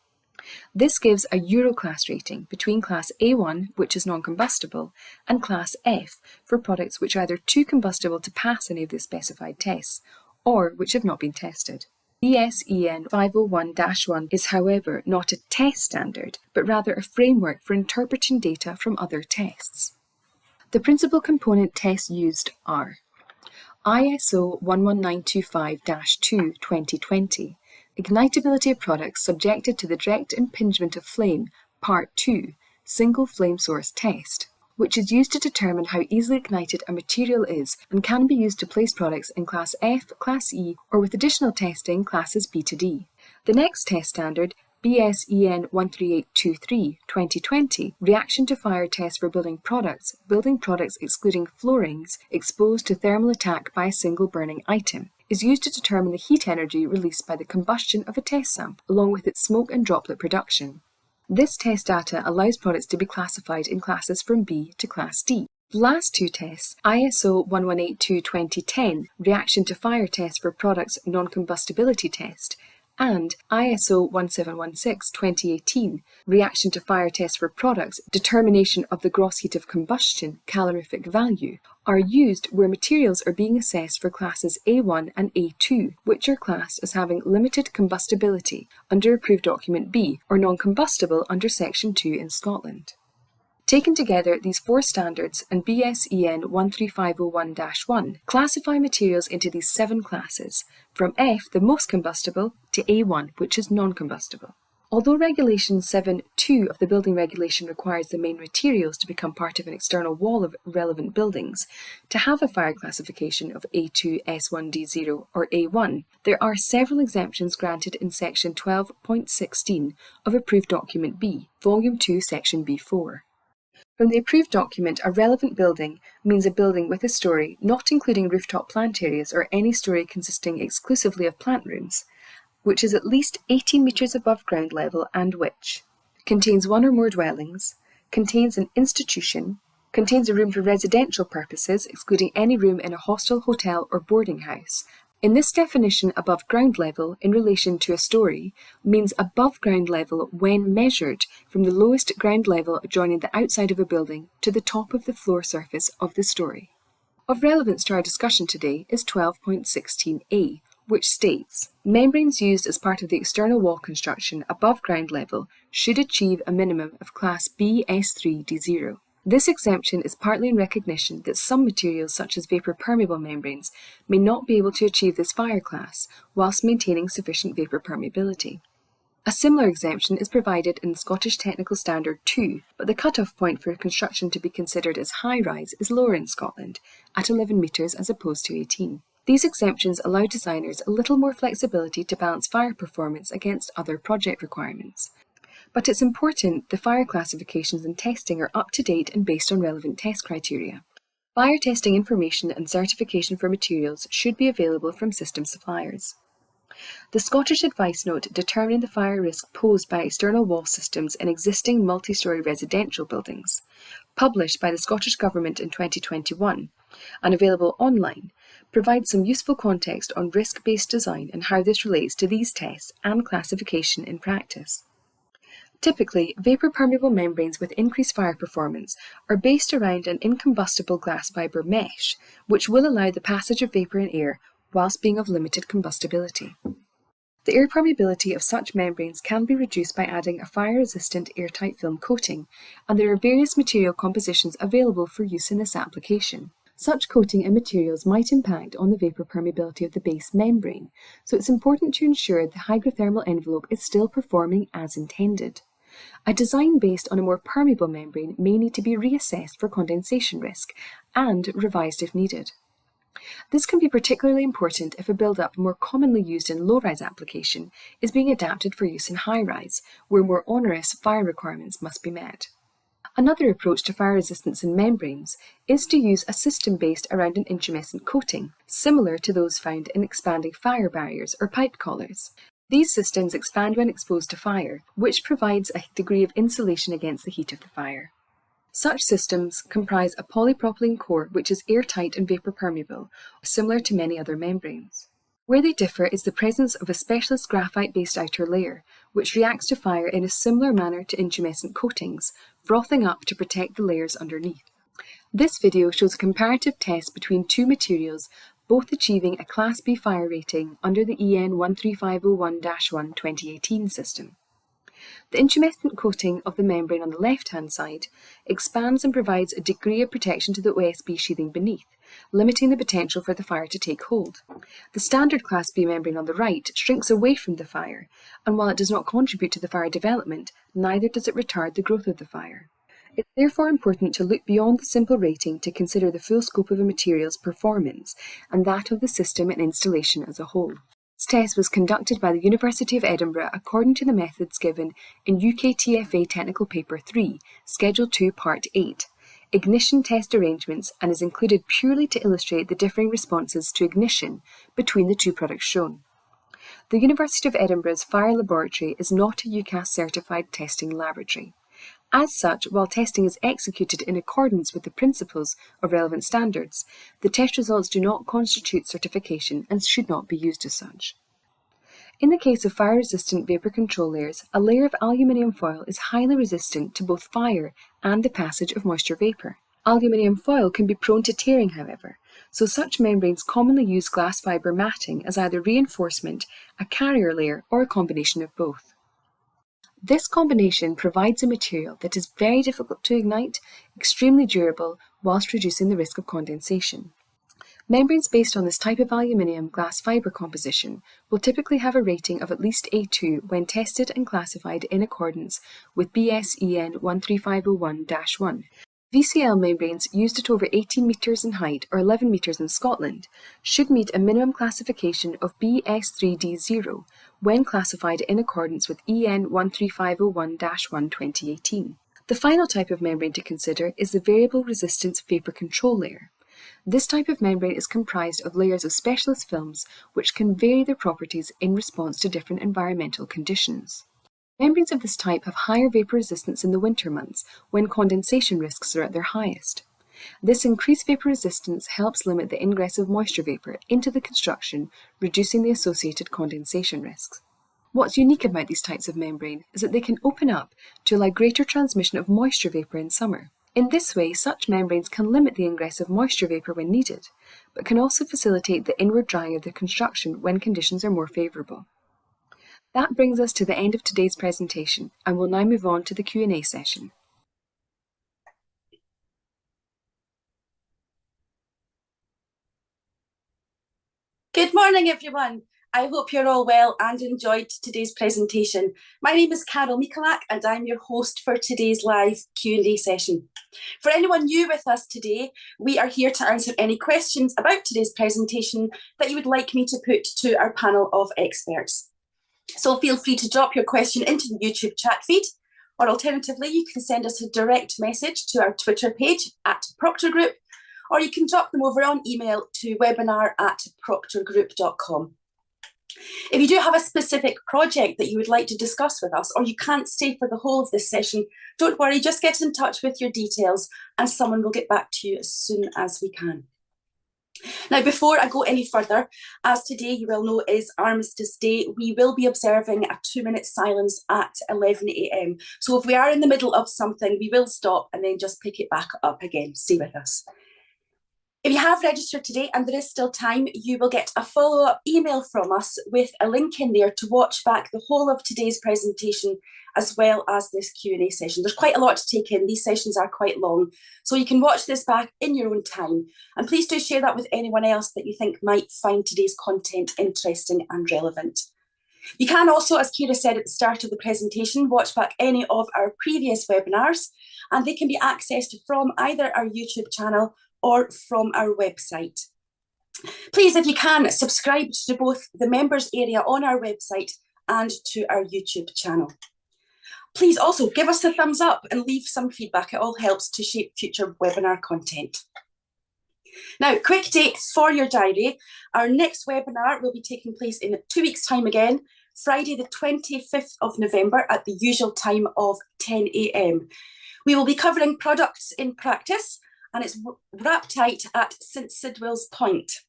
This gives a Euro class rating between class A1, which is non-combustible, and class F for products which are either too combustible to pass any of the specified tests, or which have not been tested. BSEN 501-1 is, however, not a test standard, but rather a framework for interpreting data from other tests. The principal component tests used are ISO 11925-2 2020, Ignitability of products subjected to the direct impingement of flame, Part 2, Single Flame Source Test, which is used to determine how easily ignited a material is and can be used to place products in Class F, Class E, or with additional testing, Classes B to D. The next test standard, BSEN 13823 2020, Reaction to Fire Test for building products excluding floorings exposed to thermal attack by a single burning item, is used to determine the heat energy released by the combustion of a test sample, along with its smoke and droplet production. This test data allows products to be classified in classes from B to Class D. The last two tests, ISO 1182 2010, Reaction to Fire Test for products non-combustibility test, and ISO 1716 2018, Reaction to Fire Test for products, Determination of the Gross Heat of Combustion, calorific value, are used where materials are being assessed for classes A1 and A2, which are classed as having limited combustibility under Approved Document B, or non-combustible under Section 2 in Scotland. Taken together, these four standards and BSEN 13501-1 classify materials into these 7 classes, from F, the most combustible, to A1, which is non-combustible. Although Regulation 7.2 of the Building Regulation requires the main materials to become part of an external wall of relevant buildings to have a fire classification of A2, S1D0 or A1, there are several exemptions granted in Section 12.16 of Approved Document B, Volume 2, Section B4. From the approved document, a relevant building means a building with a storey, not including rooftop plant areas or any storey consisting exclusively of plant rooms, which is at least 18 metres above ground level and which contains one or more dwellings, contains an institution, contains a room for residential purposes, excluding any room in a hostel, hotel or boarding house. In this definition, above ground level in relation to a storey means above ground level when measured from the lowest ground level adjoining the outside of a building to the top of the floor surface of the storey. Of relevance to our discussion today is 12.16a, which states, membranes used as part of the external wall construction above ground level should achieve a minimum of Class B S3D0. This exemption is partly in recognition that some materials such as vapour-permeable membranes may not be able to achieve this fire class whilst maintaining sufficient vapour permeability. A similar exemption is provided in Scottish Technical Standard 2, but the cut-off point for construction to be considered as high-rise is lower in Scotland, at 11 metres as opposed to 18. These exemptions allow designers a little more flexibility to balance fire performance against other project requirements. But it's important the fire classifications and testing are up to date and based on relevant test criteria. Fire testing information and certification for materials should be available from system suppliers. The Scottish Advice Note determining the fire risk posed by external wall systems in existing multi-storey residential buildings, published by the Scottish Government in 2021 and available online, provides some useful context on risk-based design and how this relates to these tests and classification in practice. Typically, vapour-permeable membranes with increased fire performance are based around an incombustible glass fibre mesh, which will allow the passage of vapour and air whilst being of limited combustibility. The air permeability of such membranes can be reduced by adding a fire-resistant airtight film coating, and there are various material compositions available for use in this application. Such coating and materials might impact on the vapour permeability of the base membrane, so it's important to ensure the hygrothermal envelope is still performing as intended. A design based on a more permeable membrane may need to be reassessed for condensation risk and revised if needed. This can be particularly important if a build-up more commonly used in low-rise application is being adapted for use in high-rise, where more onerous fire requirements must be met. Another approach to fire resistance in membranes is to use a system based around an intumescent coating, similar to those found in expanding fire barriers or pipe collars. These systems expand when exposed to fire, which provides a degree of insulation against the heat of the fire. Such systems comprise a polypropylene core which is airtight and vapour permeable, similar to many other membranes. Where they differ is the presence of a specialist graphite-based outer layer, which reacts to fire in a similar manner to intumescent coatings, frothing up to protect the layers underneath. This video shows a comparative test between two materials, both achieving a Class B fire rating under the EN 13501-1 2018 system. The intumescent coating of the membrane on the left-hand side expands and provides a degree of protection to the OSB sheathing beneath, limiting the potential for the fire to take hold. The standard Class B membrane on the right shrinks away from the fire, and while it does not contribute to the fire development, neither does it retard the growth of the fire. It's therefore important to look beyond the simple rating to consider the full scope of a material's performance and that of the system and installation as a whole. This test was conducted by the University of Edinburgh according to the methods given in UKTFA Technical Paper 3, Schedule 2, Part 8, Ignition Test Arrangements, and is included purely to illustrate the differing responses to ignition between the two products shown. The University of Edinburgh's Fire Laboratory is not a UCAS certified testing laboratory. As such, while testing is executed in accordance with the principles of relevant standards, the test results do not constitute certification and should not be used as such. In the case of fire-resistant vapour control layers, a layer of aluminium foil is highly resistant to both fire and the passage of moisture vapour. Aluminium foil can be prone to tearing, however, so such membranes commonly use glass fibre matting as either reinforcement, a carrier layer, or a combination of both. This combination provides a material that is very difficult to ignite, extremely durable, whilst reducing the risk of condensation. Membranes based on this type of aluminium glass fibre composition will typically have a rating of at least A2 when tested and classified in accordance with BS-EN 13501-1. VCL membranes used at over 18 metres in height or 11 metres in Scotland should meet a minimum classification of BS3D0 when classified in accordance with EN 13501-1 2018. The final type of membrane to consider is the variable resistance vapour control layer. This type of membrane is comprised of layers of specialist films which can vary their properties in response to different environmental conditions. Membranes of this type have higher vapour resistance in the winter months when condensation risks are at their highest. This increased vapour resistance helps limit the ingress of moisture vapour into the construction, reducing the associated condensation risks. What's unique about these types of membrane is that they can open up to allow greater transmission of moisture vapour in summer. In this way, such membranes can limit the ingress of moisture vapour when needed, but can also facilitate the inward drying of the construction when conditions are more favourable. That brings us to the end of today's presentation, and we'll now move on to the Q&A session. Good morning, everyone. I hope you're all well and enjoyed today's presentation. My name is Carol Mikulak and I'm your host for today's live Q&A session. For anyone new with us today, we are here to answer any questions about today's presentation that you would like me to put to our panel of experts. So feel free to drop your question into the YouTube chat feed, or alternatively, you can send us a direct message to our Twitter page @Proctor Group, or you can drop them over on email to webinar@proctorgroup.com. If you do have a specific project that you would like to discuss with us, or you can't stay for the whole of this session, don't worry, just get in touch with your details and someone will get back to you as soon as we can. Now, before I go any further, as today you will know is Armistice Day, we will be observing a 2-minute silence at 11 AM. So if we are in the middle of something, we will stop and then just pick it back up again. Stay with us. If you have registered today and there is still time, you will get a follow-up email from us with a link in there to watch back the whole of today's presentation as well as this Q&A session. There's quite a lot to take in. These sessions are quite long, so you can watch this back in your own time. And please do share that with anyone else that you think might find today's content interesting and relevant. You can also, as Kira said at the start of the presentation, watch back any of our previous webinars, and they can be accessed from either our YouTube channel or from our website. Please, if you can, subscribe to both the members area on our website and to our YouTube channel. Please also give us a thumbs up and leave some feedback. It all helps to shape future webinar content. Now, quick dates for your diary. Our next webinar will be taking place in 2 weeks' time again, Friday the 25th of November at the usual time of 10 AM. We will be covering products in practice, and it's wrapped tight at St Sidwell's Point.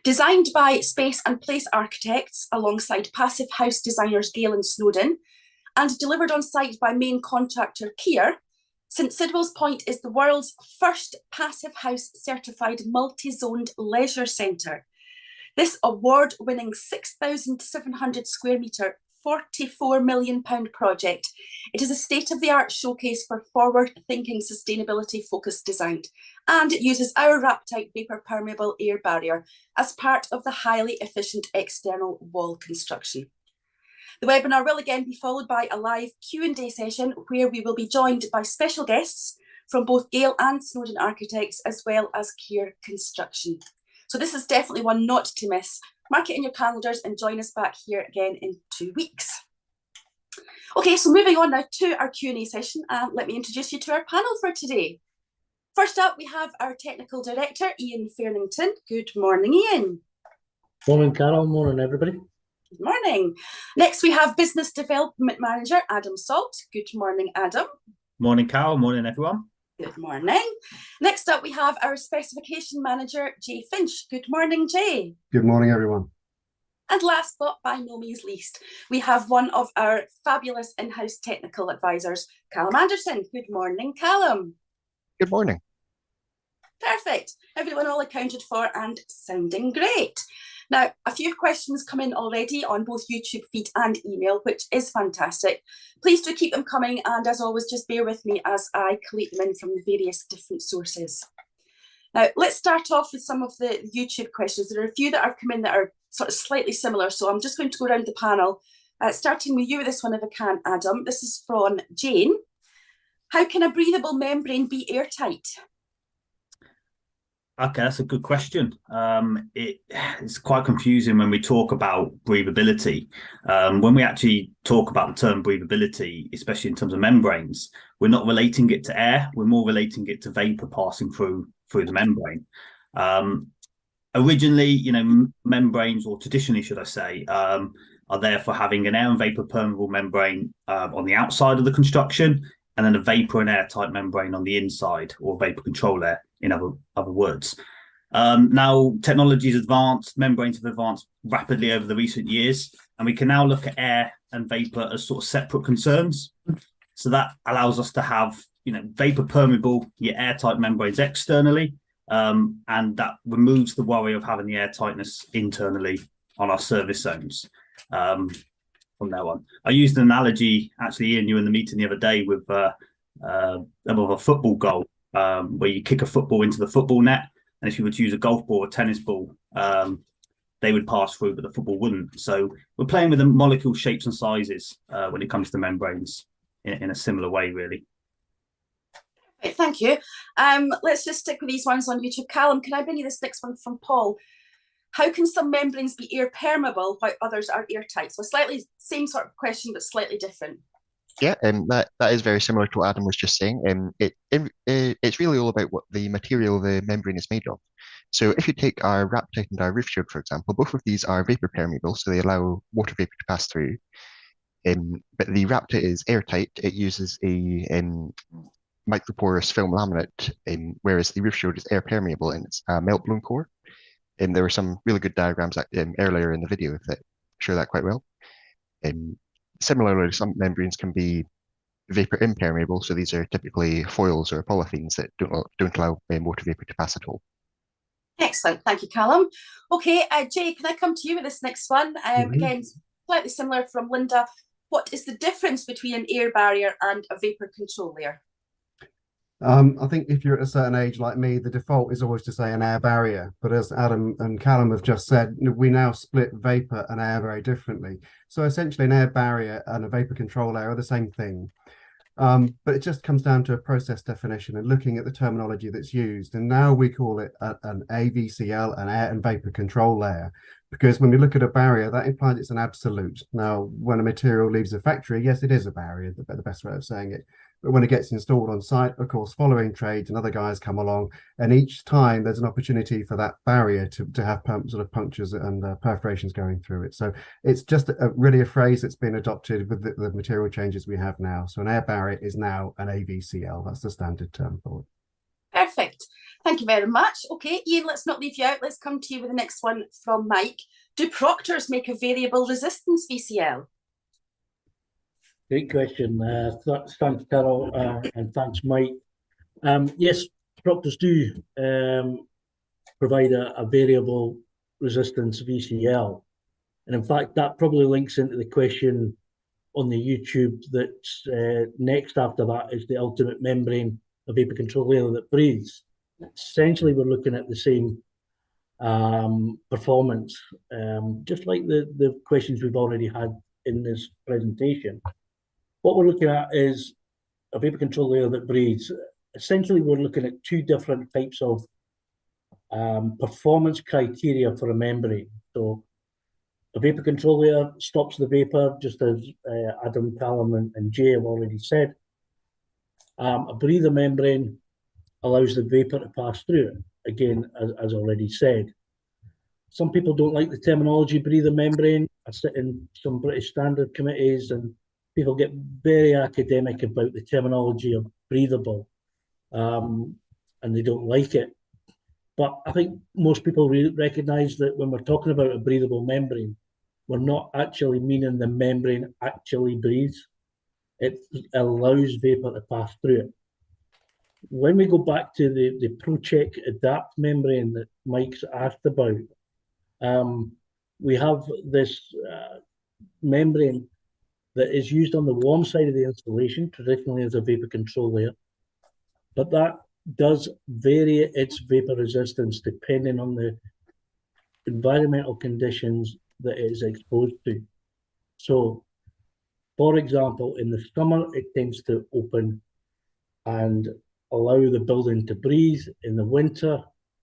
Designed by Space and Place Architects alongside Passive House designers Gale and Snowden, and delivered on site by main contractor Kier, St Sidwell's Point is the world's first Passive House certified multi-zoned leisure centre. This award-winning 6,700 square metre, £44 million project. It is a state-of-the-art showcase for forward-thinking sustainability-focused design, and it uses our wrap-tight vapor-permeable air barrier as part of the highly efficient external wall construction. The webinar will again be followed by a live Q&A session where we will be joined by special guests from both Gale and Snowden Architects as well as Kier Construction. So this is definitely one not to miss. Mark it in your calendars and join us back here again in 2 weeks. Okay, so moving on now to our Q&A session, let me introduce you to our panel for today. First up, we have our Technical Director, Ian Fairlington. Good morning, Ian. Morning, Carol. Morning, everybody. Good morning. Next, we have Business Development Manager, Adam Salt. Good morning, Adam. Morning, Carol. Morning, everyone. Good morning. Next up, we have our Specification Manager, Jay Finch. Good morning, Jay. Good morning, everyone. And last but by no means least, we have one of our fabulous in-house technical advisors, Callum Anderson. Good morning, Callum. Good morning. Perfect. Everyone all accounted for and sounding great. Now, a few questions come in already on both YouTube feed and email, which is fantastic. Please do keep them coming, and as always, just bear with me as I collate them in from the various different sources. Now, let's start off with some of the YouTube questions. There are a few that have come in that are sort of slightly similar, so I'm just going to go around the panel, starting with you with this one if I can, Adam. This is from Jane. How can a breathable membrane be airtight? Okay, that's a good question. It's quite confusing when we talk about breathability. When we actually talk about the term breathability, especially in terms of membranes, we're not relating it to air, we're more relating it to vapor passing through the membrane. Originally, membranes, or traditionally, should I say, are there for having an air and vapor permeable membrane on the outside of the construction, and then a vapor and air type membrane on the inside, or vapor control air, in other words. Now, technology has advanced, membranes have advanced rapidly over the recent years, and we can now look at air and vapor as sort of separate concerns. So that allows us to have, vapor permeable, your airtight membranes externally, and that removes the worry of having the air tightness internally on our service zones. From now on, I used an analogy, actually, Ian, you were in the meeting the other day with a football goal, where you kick a football into the football net, and if you were to use a golf ball or tennis ball, then they would pass through, but the football wouldn't. So we're playing with the molecule shapes and sizes when it comes to membranes in a similar way, really. Right, thank you. Let's just stick with these ones on YouTube. Callum, can I bring you this next one from Paul? How can some membranes be air permeable while others are airtight? So slightly same sort of question, but slightly different. Yeah, that is very similar to what Adam was just saying. It's really all about what the material the membrane is made of. So if you take our wrap tight and our roof shield, for example, both of these are vapor permeable, so they allow water vapor to pass through. But the wrap tight is airtight. It uses a microporous film laminate, whereas the roof shield is air permeable and it's a melt blown core. There were some really good diagrams earlier in the video that show that quite well. Similarly, some membranes can be vapor impermeable, so these are typically foils or polythenes that don't allow water vapor to pass at all. Excellent, thank you, Callum. Okay, Jay, can I come to you with this next one? Again, slightly similar from Linda. What is the difference between an air barrier and a vapor control layer? I think if you're at a certain age like me, the default is always to say an air barrier. But as Adam and Callum have just said, we now split vapor and air very differently. So essentially an air barrier and a vapor control layer are the same thing. But it just comes down to a process definition and looking at the terminology that's used. And now we call it an AVCL, an air and vapor control layer, because when we look at a barrier, that implies it's an absolute. Now, when a material leaves a factory, yes, it is a barrier, the best way of saying it. But when it gets installed on site, of course, following trades and other guys come along, and each time there's an opportunity for that barrier to have sort of punctures and perforations going through it. So it's just really a phrase that's been adopted with the material changes we have now. So an air barrier is now an AVCL. That's the standard term for it. Perfect. Thank you very much. Okay, Ian, let's not leave you out. Let's come to you with the next one from Mike. Do proctors make a variable resistance VCL? Great question. Thanks, Carol, and thanks, Mike. Yes, proctors do provide a variable resistance VCL. And in fact, that probably links into the question on the YouTube that's next after that is the ultimate membrane, a vapor control layer that breathes. Essentially, we're looking at the same performance, just like the questions we've already had in this presentation. What we're looking at is a vapor control layer that breathes. Essentially, we're looking at two different types of performance criteria for a membrane. So a vapor control layer stops the vapor, just as Adam, Callum, and Jay have already said. A breather membrane allows the vapor to pass through it, again, as already said. Some people don't like the terminology breather membrane. I sit in some British standard committees and people get very academic about the terminology of breathable, and they don't like it. But I think most people recognise that when we're talking about a breathable membrane, we're not actually meaning the membrane actually breathes. It allows vapour to pass through it. When we go back to the ProCheck Adapt membrane that Mike's asked about, we have this membrane that is used on the warm side of the installation, traditionally as a vapor control layer, but that does vary its vapor resistance depending on the environmental conditions that it is exposed to. So, for example, in the summer, it tends to open and allow the building to breathe. In the winter,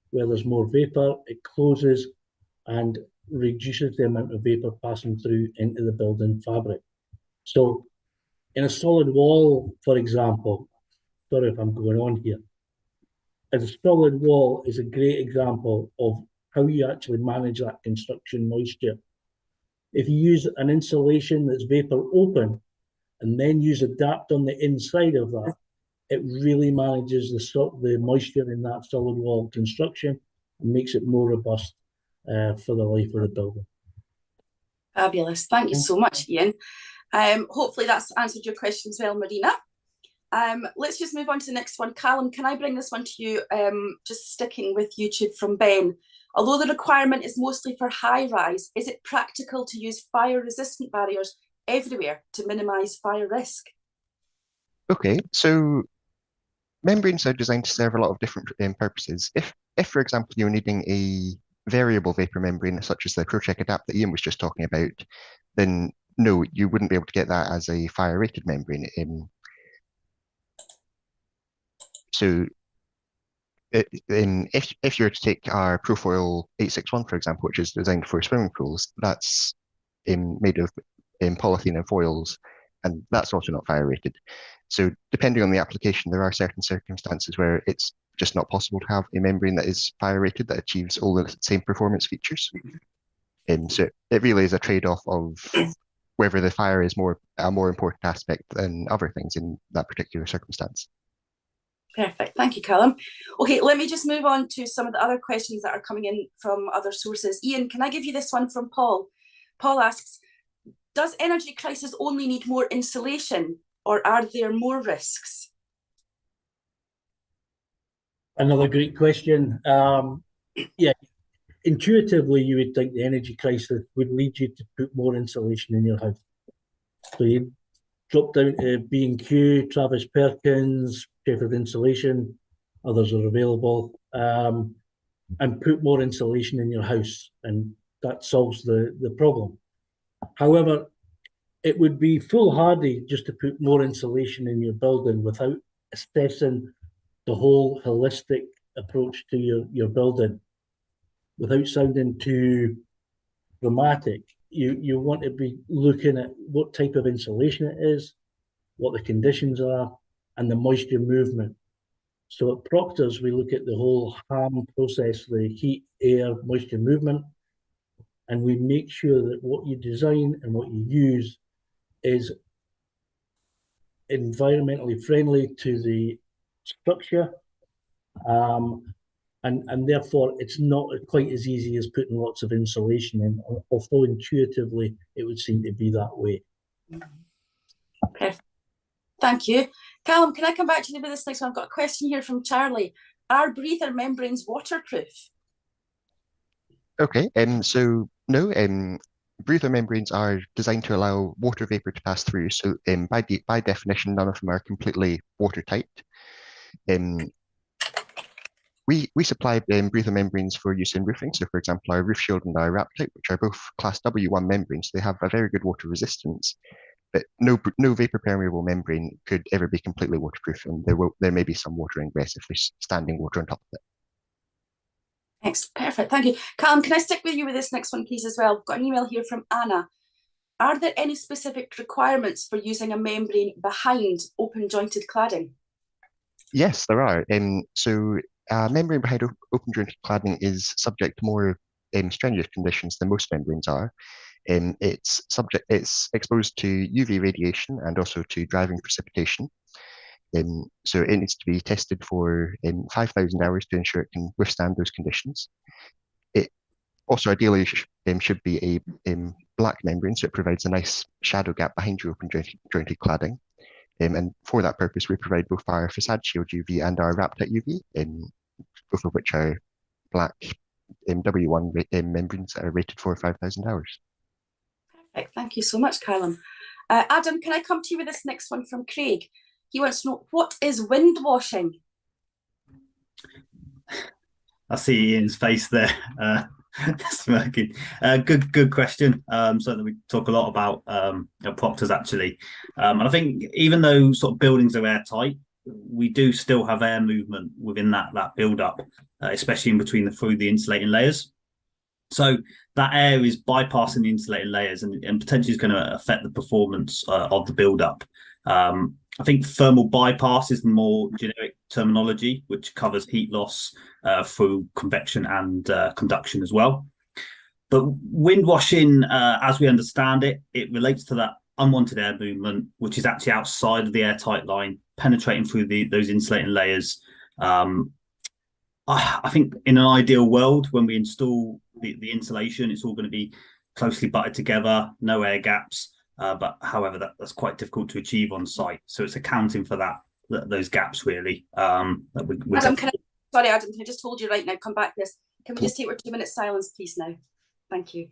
where there's more vapor, it closes and reduces the amount of vapor passing through into the building fabric. So in a solid wall, for example, sorry if I'm going on here, a solid wall is a great example of how you actually manage that construction moisture. If you use an insulation that's vapor open and then use Adapt on the inside of that, it really manages the moisture in that solid wall construction and makes it more robust for the life of the building. Fabulous. Thank you so much, Ian. Hopefully that's answered your question as well, Marina. Let's just move on to the next one. Callum, can I bring this one to you, just sticking with YouTube from Ben? Although the requirement is mostly for high-rise, is it practical to use fire-resistant barriers everywhere to minimise fire risk? Okay, so membranes are designed to serve a lot of different purposes. If, for example, you're needing variable vapor membrane, such as the ProCheck Adapt that Ian was just talking about, then no, you wouldn't be able to get that as a fire-rated membrane. So if you were to take our Profoil 861, for example, which is designed for swimming pools, that's made of polythene and foils, and that's also not fire rated. So depending on the application, there are certain circumstances where it's just not possible to have a membrane that is fire rated that achieves all the same performance features. So it really is a trade-off of whether the fire is a more important aspect than other things in that particular circumstance. Perfect. Thank you, Callum. Okay, let me just move on to some of the other questions that are coming in from other sources. Ian, can I give you this one from Paul? Paul asks, does energy crisis only need more insulation, or are there more risks? Another great question. Yeah, intuitively, you would think the energy crisis would lead you to put more insulation in your house. So you drop down to B&Q, Travis Perkins, Sheffield Insulation, others are available, and put more insulation in your house, and that solves the problem. However, it would be foolhardy just to put more insulation in your building without assessing the whole holistic approach to your building. Without sounding too dramatic, you want to be looking at what type of insulation it is, what the conditions are, and the moisture movement. So at Proctor's, we look at the whole HAM process, the heat, air, moisture movement, and we make sure that what you design and what you use is environmentally friendly to the structure, and therefore it's not quite as easy as putting lots of insulation in, although intuitively it would seem to be that way. Perfect. Thank you. Callum, can I come back to you with this next one? I've got a question here from Charlie. Are breather membranes waterproof? Okay, so no, breather membranes are designed to allow water vapor to pass through. So by definition, none of them are completely watertight. We supply breather membranes for use in roofing. So for example, our roof shield and our wrap type, which are both class W1 membranes, they have a very good water resistance. But no vapor permeable membrane could ever be completely waterproof, and there may be some water ingress if there's standing water on top of it. Excellent, perfect, thank you. Callum, can I stick with you with this next one, please, as well? I've got an email here from Anna. Are there any specific requirements for using a membrane behind open jointed cladding? Yes, there are. So membrane behind open jointed cladding is subject to more strenuous conditions than most membranes are. It's exposed to UV radiation and also to driving precipitation. So it needs to be tested for 5,000 hours to ensure it can withstand those conditions. It also ideally should be a black membrane, so it provides a nice shadow gap behind your open jointed cladding. And for that purpose, we provide both our facade shield UV and our wrap type UV, both of which are black W1 membranes that are rated for 5,000 hours. Perfect, thank you so much, Callum. Adam, can I come to you with this next one from Craig? He wants to know, what is wind washing? I see Ian's face there, smirking. Good question. Something we talk a lot about at Proctor's actually. And I think even though sort of buildings are airtight, we do still have air movement within that build-up, especially in between through the insulating layers. So that air is bypassing the insulating layers and potentially is going to affect the performance of the build-up. I think thermal bypass is the more generic terminology, which covers heat loss through convection and conduction as well. But wind washing, as we understand it, it relates to that unwanted air movement, which is actually outside of the airtight line, penetrating through those insulating layers. I think in an ideal world, when we install the insulation, it's all going to be closely butted together, no air gaps. But however, that's quite difficult to achieve on site. So it's accounting for those gaps really. Adam, sorry, Adam, can I just hold you right now? Come back to this. Can we just take our 2-minute silence, please, now? Thank you.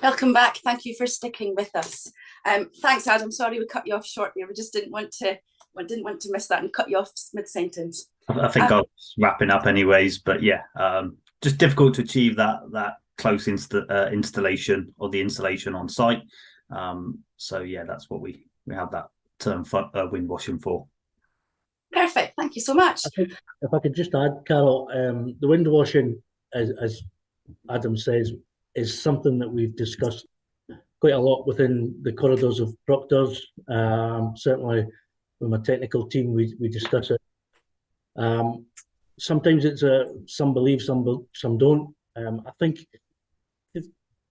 Welcome back. Thank you for sticking with us. Thanks, Adam. Sorry we cut you off short there. We just didn't want to miss that and cut you off mid-sentence. I think I was wrapping up anyways, but yeah, just difficult to achieve that close installation or the installation on site. So yeah, that's what we have that term wind washing for. Perfect. Thank you so much. If I could just add, Carol, the wind washing, as Adam says, is something that we've discussed quite a lot within the corridors of proctors. Certainly with my technical team, we discuss it. Sometimes it's some believe, some don't. I think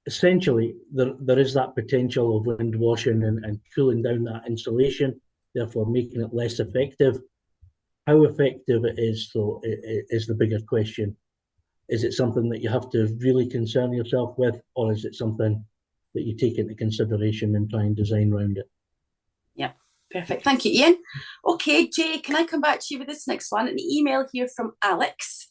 essentially there is that potential of wind washing and cooling down that insulation, therefore making it less effective. How effective it is, though, is the bigger question. Is it something that you have to really concern yourself with, or is it something that you take into consideration and try and design around it? Yeah, perfect. Thank you, Ian. Okay, Jay, can I come back to you with this next one? An email here from Alex.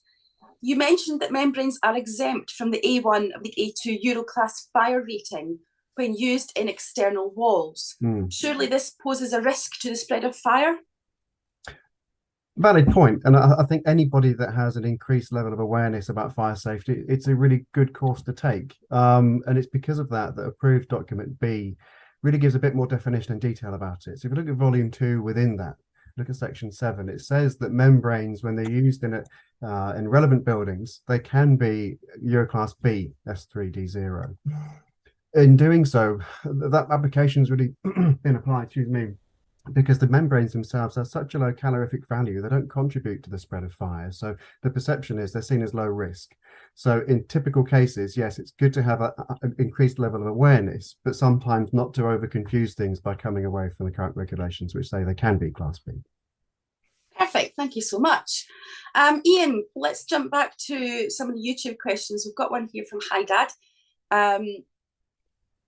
You mentioned that membranes are exempt from the A1 of the A2 Euroclass fire rating when used in external walls. Surely this poses a risk to the spread of fire? Valid point. And I think anybody that has an increased level of awareness about fire safety, it's a really good course to take. And it's because of that approved document B really gives a bit more definition and detail about it. So if you look at volume 2 within that, look at section 7, it says that membranes, when they're used in relevant buildings, they can be Euroclass B S3D0. In doing so, that application has really been applied, because the membranes themselves have such a low calorific value, they don't contribute to the spread of fire. So the perception is they're seen as low risk. So in typical cases, yes, it's good to have an increased level of awareness, but sometimes not to over confuse things by coming away from the current regulations, which say they can be Class B. Perfect. Thank you so much. Ian, let's jump back to some of the YouTube questions. We've got one here from Hi Dad.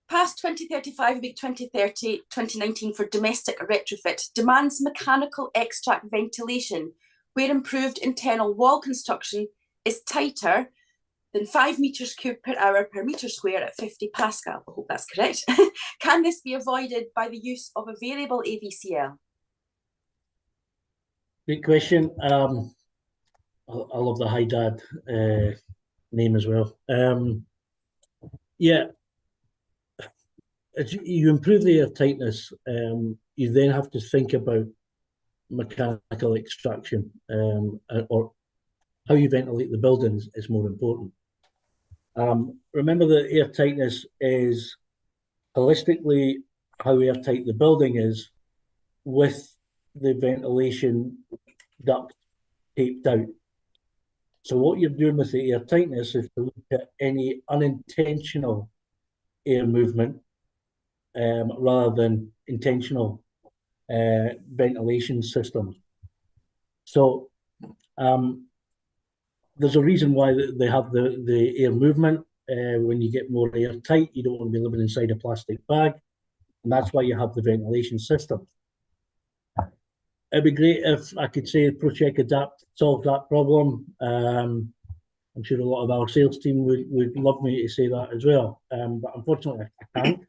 Past 2035 will be 2019 for domestic retrofit demands mechanical extract ventilation where improved internal wall construction is tighter than 5 meters cubed per hour per meter square at 50 Pascal. I hope that's correct. Can this be avoided by the use of a variable AVCL? Great question. I love the Hi Dad name as well. Yeah. As you improve the air tightness, you then have to think about mechanical extraction, or how you ventilate the buildings is more important. Remember that air tightness is holistically how airtight the building is with the ventilation duct taped out. So what you're doing with the air tightness is to look at any unintentional air movement rather than intentional ventilation systems. So there's a reason why they have the air movement. When you get more airtight, you don't want to be living inside a plastic bag, and that's why you have the ventilation system. It'd be great if I could say ProCheck Adapt solved that problem. I'm sure a lot of our sales team would love me to say that as well, but unfortunately I can't.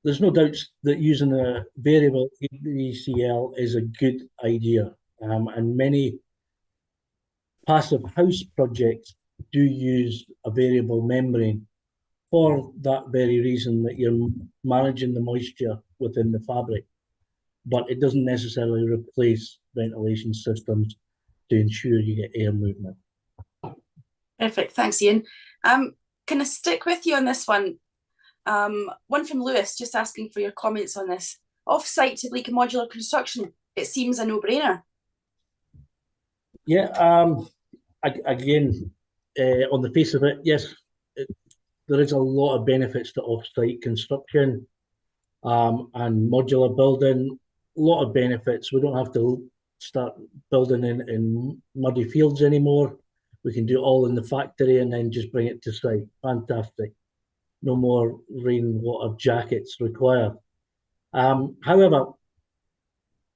There's no doubt that using a variable AVCL is a good idea, and many passive house projects do use a variable membrane for that very reason, that you're managing the moisture within the fabric, but it doesn't necessarily replace ventilation systems to ensure you get air movement. Perfect, thanks Ian. Can I stick with you on this one? One from Lewis, just asking for your comments on this. Off-site to bleak modular construction, it seems a no-brainer. Yeah, again, on the face of it, yes, there is a lot of benefits to off-site construction and modular building. A lot of benefits. We don't have to start building in muddy fields anymore. We can do it all in the factory and then just bring it to site. Fantastic. No more rainwater jackets required. However,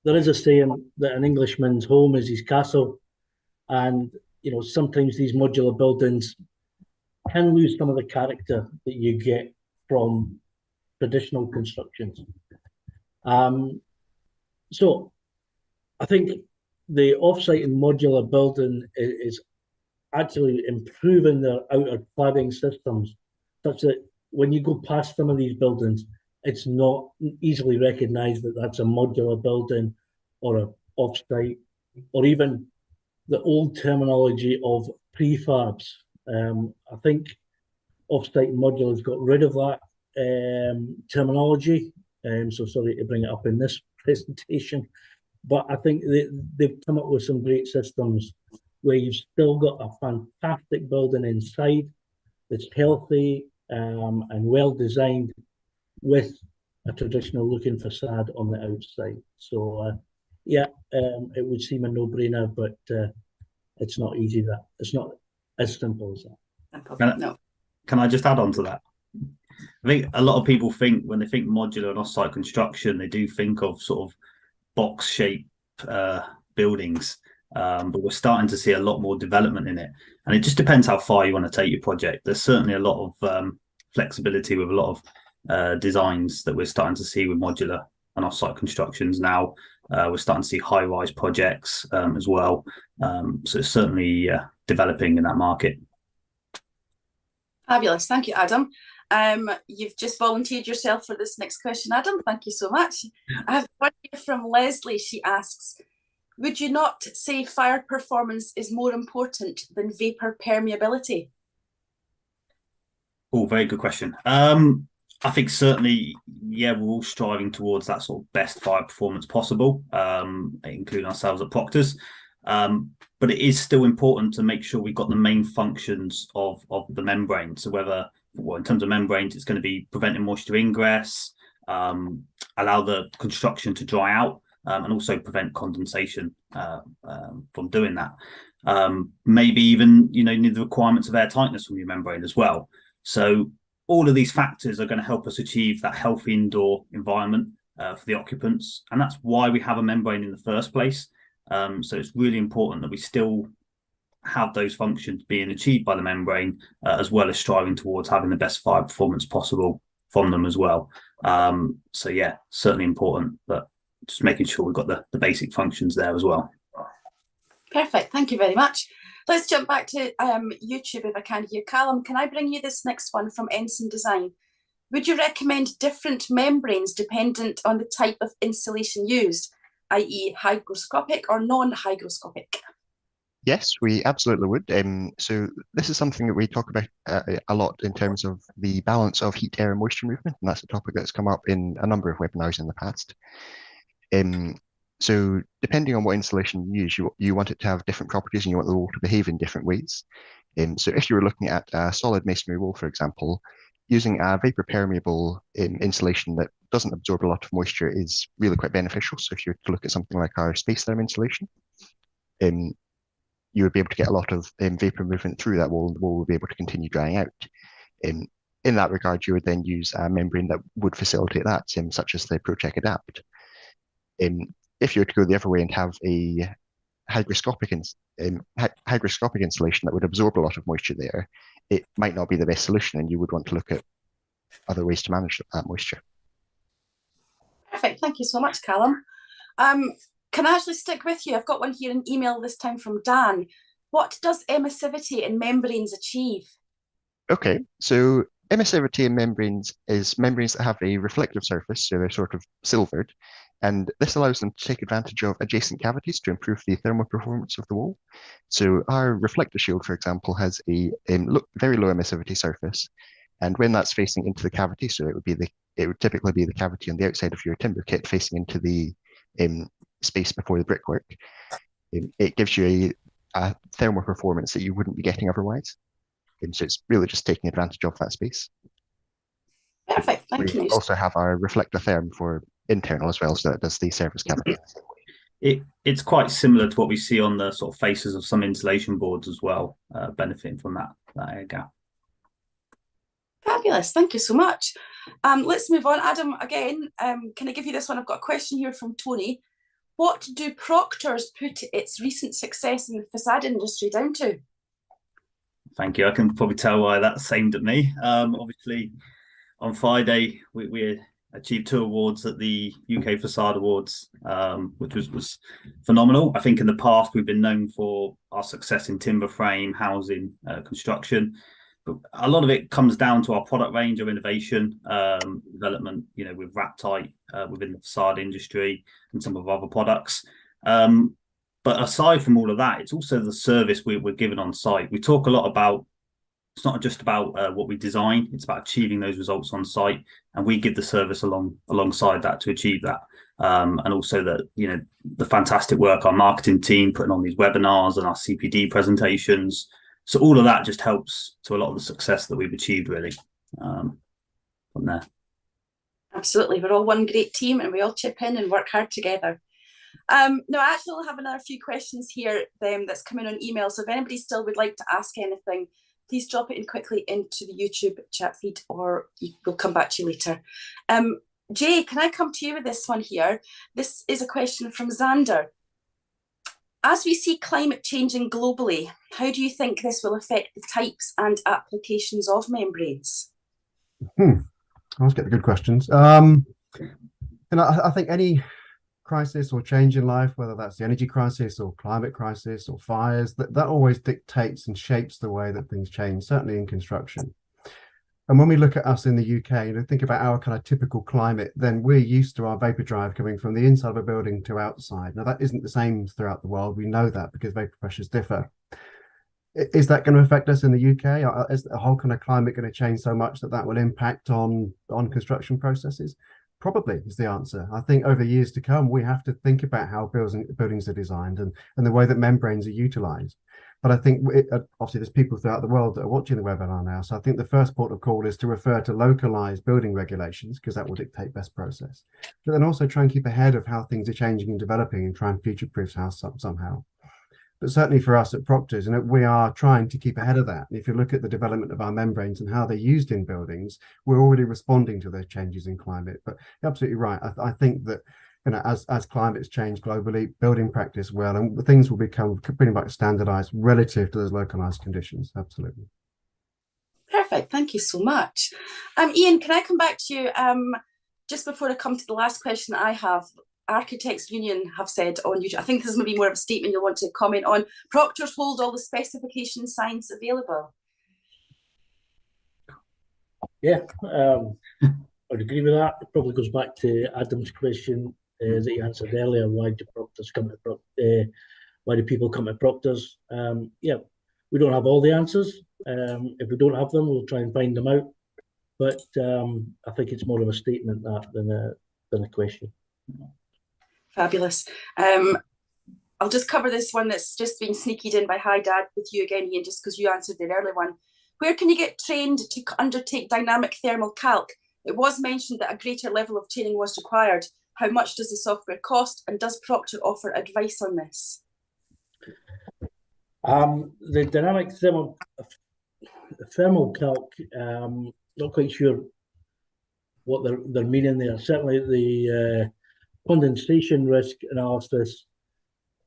there is a saying that an Englishman's home is his castle, and sometimes these modular buildings can lose some of the character that you get from traditional constructions. So I think the offsite and modular building is actually improving their outer cladding systems, such that when you go past some of these buildings, it's not easily recognised that that's a modular building or a offsite, or even the old terminology of prefabs. I think offsite and modular has got rid of that terminology. So sorry to bring it up in this presentation, but I think they've come up with some great systems where you've still got a fantastic building inside that's healthy and well designed, with a traditional looking facade on the outside. So yeah, it would seem a no-brainer, but it's not easy. That it's not as simple as that. Can I just add on to that? I think a lot of people think, when they think modular and off-site construction, they do think of sort of box-shaped buildings, but we're starting to see a lot more development in it, and it just depends how far you want to take your project. There's certainly a lot of flexibility with a lot of designs that we're starting to see with modular and off-site constructions now. We're starting to see high-rise projects as well, so it's certainly developing in that market. Fabulous, thank you, Adam. You've just volunteered yourself for this next question, Adam. Thank you so much. I have one here from Leslie. She asks, would you not say fire performance is more important than vapour permeability? Oh, very good question. I think certainly, yeah, we're all striving towards that sort of best fire performance possible, including ourselves at Proctors. But it is still important to make sure we've got the main functions of the membrane. So whether, well, in terms of membranes, it's going to be preventing moisture ingress, allow the construction to dry out, and also prevent condensation from doing that. Maybe even, you need the requirements of air tightness from your membrane as well. So all of these factors are going to help us achieve that healthy indoor environment for the occupants. And that's why we have a membrane in the first place. So it's really important that we still have those functions being achieved by the membrane, as well as striving towards having the best fire performance possible from them as well. So yeah, certainly important, but just making sure we've got the basic functions there as well. Perfect, thank you very much. Let's jump back to YouTube if I can here. Callum, can I bring you this next one from Ensign Design? Would you recommend different membranes dependent on the type of insulation used, i.e. hygroscopic or non-hygroscopic? Yes, we absolutely would. So this is something that we talk about a lot in terms of the balance of heat, air and moisture movement, and that's a topic that's come up in a number of webinars in the past. So depending on what insulation you use, you want it to have different properties and you want the wall to behave in different ways. So if you were looking at a solid masonry wall, for example, using a vapor permeable insulation that doesn't absorb a lot of moisture is really quite beneficial. So if you were to look at something like our space therm insulation, you would be able to get a lot of vapor movement through that wall, and the wall would be able to continue drying out. In that regard, you would then use a membrane that would facilitate that, such as the ProCheck Adapt. If you were to go the other way and have a hygroscopic insulation that would absorb a lot of moisture there, it might not be the best solution, and you would want to look at other ways to manage that moisture. Perfect, thank you so much, Callum. Can I actually stick with you? I've got one here in email this time from Dan. What does emissivity in membranes achieve? Okay, so emissivity in membranes is membranes that have a reflective surface, so they're sort of silvered, and this allows them to take advantage of adjacent cavities to improve the thermal performance of the wall. So our reflector shield, for example, has a very low emissivity surface, and when that's facing into the cavity, so it would typically be the cavity on the outside of your timber kit facing into the space before the brickwork, it gives you a thermal performance that you wouldn't be getting otherwise. So it's really just taking advantage of that space. Perfect, thank you. We also have our reflector therm for internal as well, so that does the surface cavity. It's quite similar to what we see on the sort of faces of some insulation boards as well, benefiting from that air gap. Fabulous, thank you so much. Let's move on. Adam, again, can I give you this one? I've got a question here from Tony. What do Proctors put its recent success in the facade industry down to? Thank you. I can probably tell why that's aimed at me. Obviously, on Friday, we achieved 2 awards at the UK Facade Awards, which was phenomenal. I think in the past, we've been known for our success in timber frame, housing, construction. But a lot of it comes down to our product range, our innovation, development, with Wrap-Tite within the facade industry and some of our other products. But aside from all of that, it's also the service we're given on site. We talk a lot about, it's not just about what we design, it's about achieving those results on site. And we give the service alongside that to achieve that. And also that, the fantastic work our marketing team putting on these webinars and our CPD presentations. So all of that just helps to a lot of the success that we've achieved, really, from there. Absolutely. We're all one great team and we all chip in and work hard together. No, actually, I'll have another few questions here that's come in on email. So if anybody still would like to ask anything, please drop it in quickly into the YouTube chat feed, or we'll come back to you later. Jay, can I come to you with this one here? This is a question from Xander. As we see climate changing globally, how do you think this will affect the types and applications of membranes? I always get the good questions. I think any crisis or change in life, whether that's the energy crisis or climate crisis or fires, that always dictates and shapes the way that things change, certainly in construction. And when we look at us in the UK, think about our kind of typical climate, then we're used to our vapor drive coming from the inside of a building to outside. Now, that isn't the same throughout the world. We know that because vapor pressures differ. Is that going to affect us in the UK? Is the whole kind of climate going to change so much that will impact on construction processes? Probably is the answer. I think over years to come, we have to think about how buildings are designed and the way that membranes are utilised. But I think obviously there's people throughout the world that are watching the webinar now. So I think the first port of call is to refer to localised building regulations, because that will dictate best process. But then also try and keep ahead of how things are changing and developing and try and future-proof house somehow. But certainly for us at Proctors, we are trying to keep ahead of that. And if you look at the development of our membranes and how they're used in buildings, we're already responding to those changes in climate. But you're absolutely right. I think that as climates change globally, building practice will, and things will become pretty much standardized relative to those localized conditions. Absolutely. Perfect. Thank you so much. Ian, can I come back to you just before I come to the last question I have? Architects Union have said on YouTube, I think this is maybe more of a statement you'll want to comment on, Proctors hold all the specification science available. Yeah, I'd agree with that. It probably goes back to Adam's question that he answered earlier. Why do Proctors come to why do people come to Proctors? Yeah, we don't have all the answers. If we don't have them, we'll try and find them out. But I think it's more of a statement than a question. Fabulous. I'll just cover this one that's just been sneaked in by Hi Dad with you again, Ian, just because you answered the early one. Where can you get trained to undertake dynamic thermal calc? It was mentioned that a greater level of training was required. How much does the software cost, and does Proctor offer advice on this? The dynamic thermal calc, not quite sure what they're meaning there. Certainly the condensation risk analysis,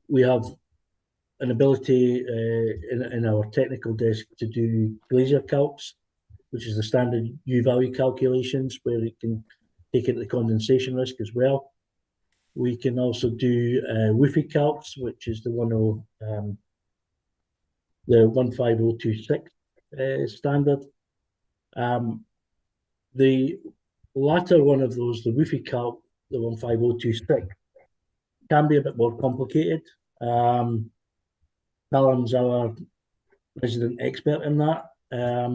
we have an ability in our technical desk to do glazier calcs, which is the standard U-value calculations, where it can take into the condensation risk as well. We can also do WIFI calcs, which is the 15026 standard. The latter one of those, the WIFI calc, the 15026, can be a bit more complicated. Callum's our resident expert in that,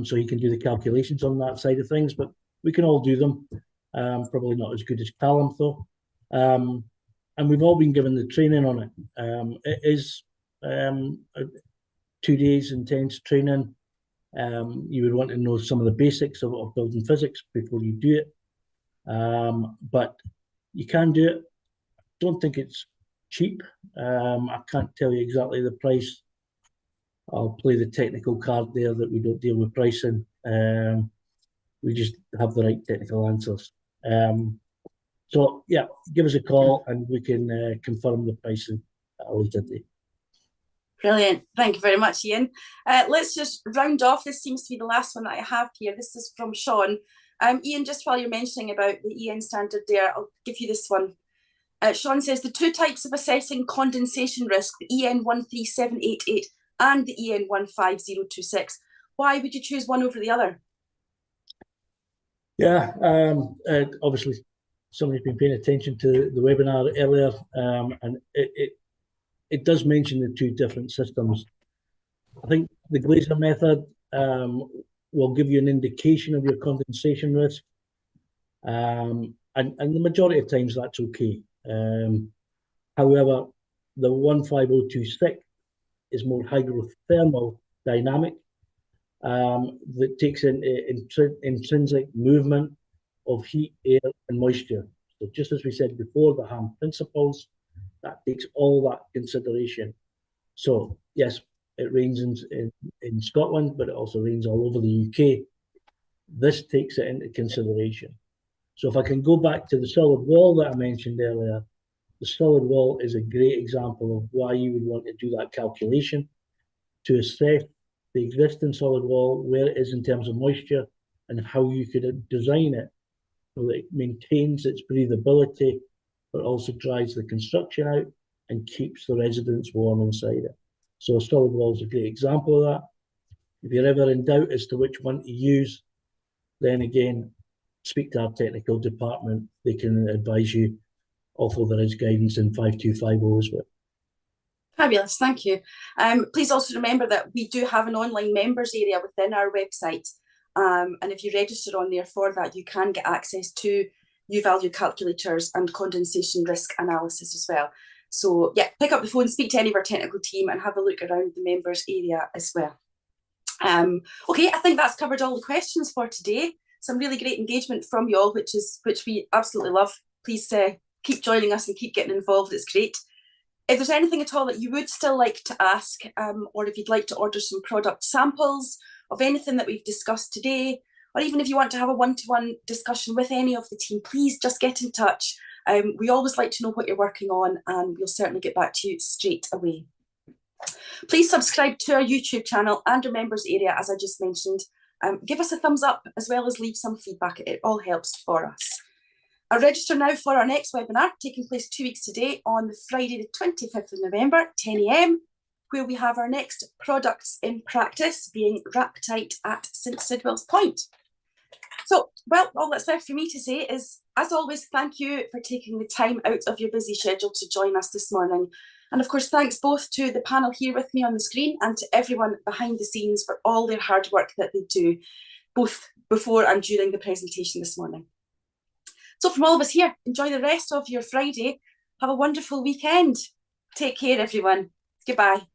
so he can do the calculations on that side of things, but we can all do them. Probably not as good as Callum though. And we've all been given the training on it. It is 2 days intense training. You would want to know some of the basics of building physics before you do it. But you can do it. Don't think it's cheap. I can't tell you exactly the price. I'll play the technical card there that we don't deal with pricing. We just have the right technical answers. So yeah, give us a call and we can confirm the pricing at a later date. Brilliant. Thank you very much, Ian. Let's just round off. This seems to be the last one that I have here. This is from Sean. Ian, just while you're mentioning about the EN standard there, I'll give you this one. Sean says the two types of assessing condensation risk, the EN 13788 and the EN 15026. Why would you choose one over the other? Yeah, obviously somebody's been paying attention to the webinar earlier, and it does mention the two different systems. I think the Glaser method will give you an indication of your condensation risk, and the majority of times that's okay. However, the 15026 is more hydrothermal dynamic, that takes into intrinsic movement of heat, air, and moisture. So just as we said before, the HAM principles, that takes all that consideration. So yes, it rains in Scotland, but it also rains all over the UK. This takes it into consideration. So if I can go back to the solid wall that I mentioned earlier, the solid wall is a great example of why you would want to do that calculation to assess the existing solid wall, where it is in terms of moisture, and how you could design it so that it maintains its breathability, but also dries the construction out and keeps the residents warm inside it. So a solid wall is a great example of that. If you're ever in doubt as to which one to use, then again, speak to our technical department. They can advise you, although there is guidance in 5250 as well. Fabulous, thank you. Please also remember that we do have an online members area within our website. And if you register on there for that, you can get access to U-value calculators and condensation risk analysis as well. So yeah, pick up the phone, speak to any of our technical team and have a look around the members area as well. Okay, I think that's covered all the questions for today. Some really great engagement from you all, which we absolutely love. Please keep joining us and keep getting involved. It's great. If there's anything at all that you would still like to ask, or if you'd like to order some product samples of anything that we've discussed today, or even if you want to have a one-to-one discussion with any of the team, please just get in touch. We always like to know what you're working on, and we'll certainly get back to you straight away. Please subscribe to our YouTube channel and our members area, as I just mentioned. Give us a thumbs up as well as leave some feedback. It all helps for us. I'll register now for our next webinar, taking place 2 weeks today on Friday the 25th of November, 10 AM, where we have our next products in practice being Raptite at St Sidwell's Point. So, well, all that's left for me to say is, as always, thank you for taking the time out of your busy schedule to join us this morning. And of course, thanks both to the panel here with me on the screen and to everyone behind the scenes for all their hard work that they do, both before and during the presentation this morning. So from all of us here, enjoy the rest of your Friday. Have a wonderful weekend. Take care, everyone. Goodbye.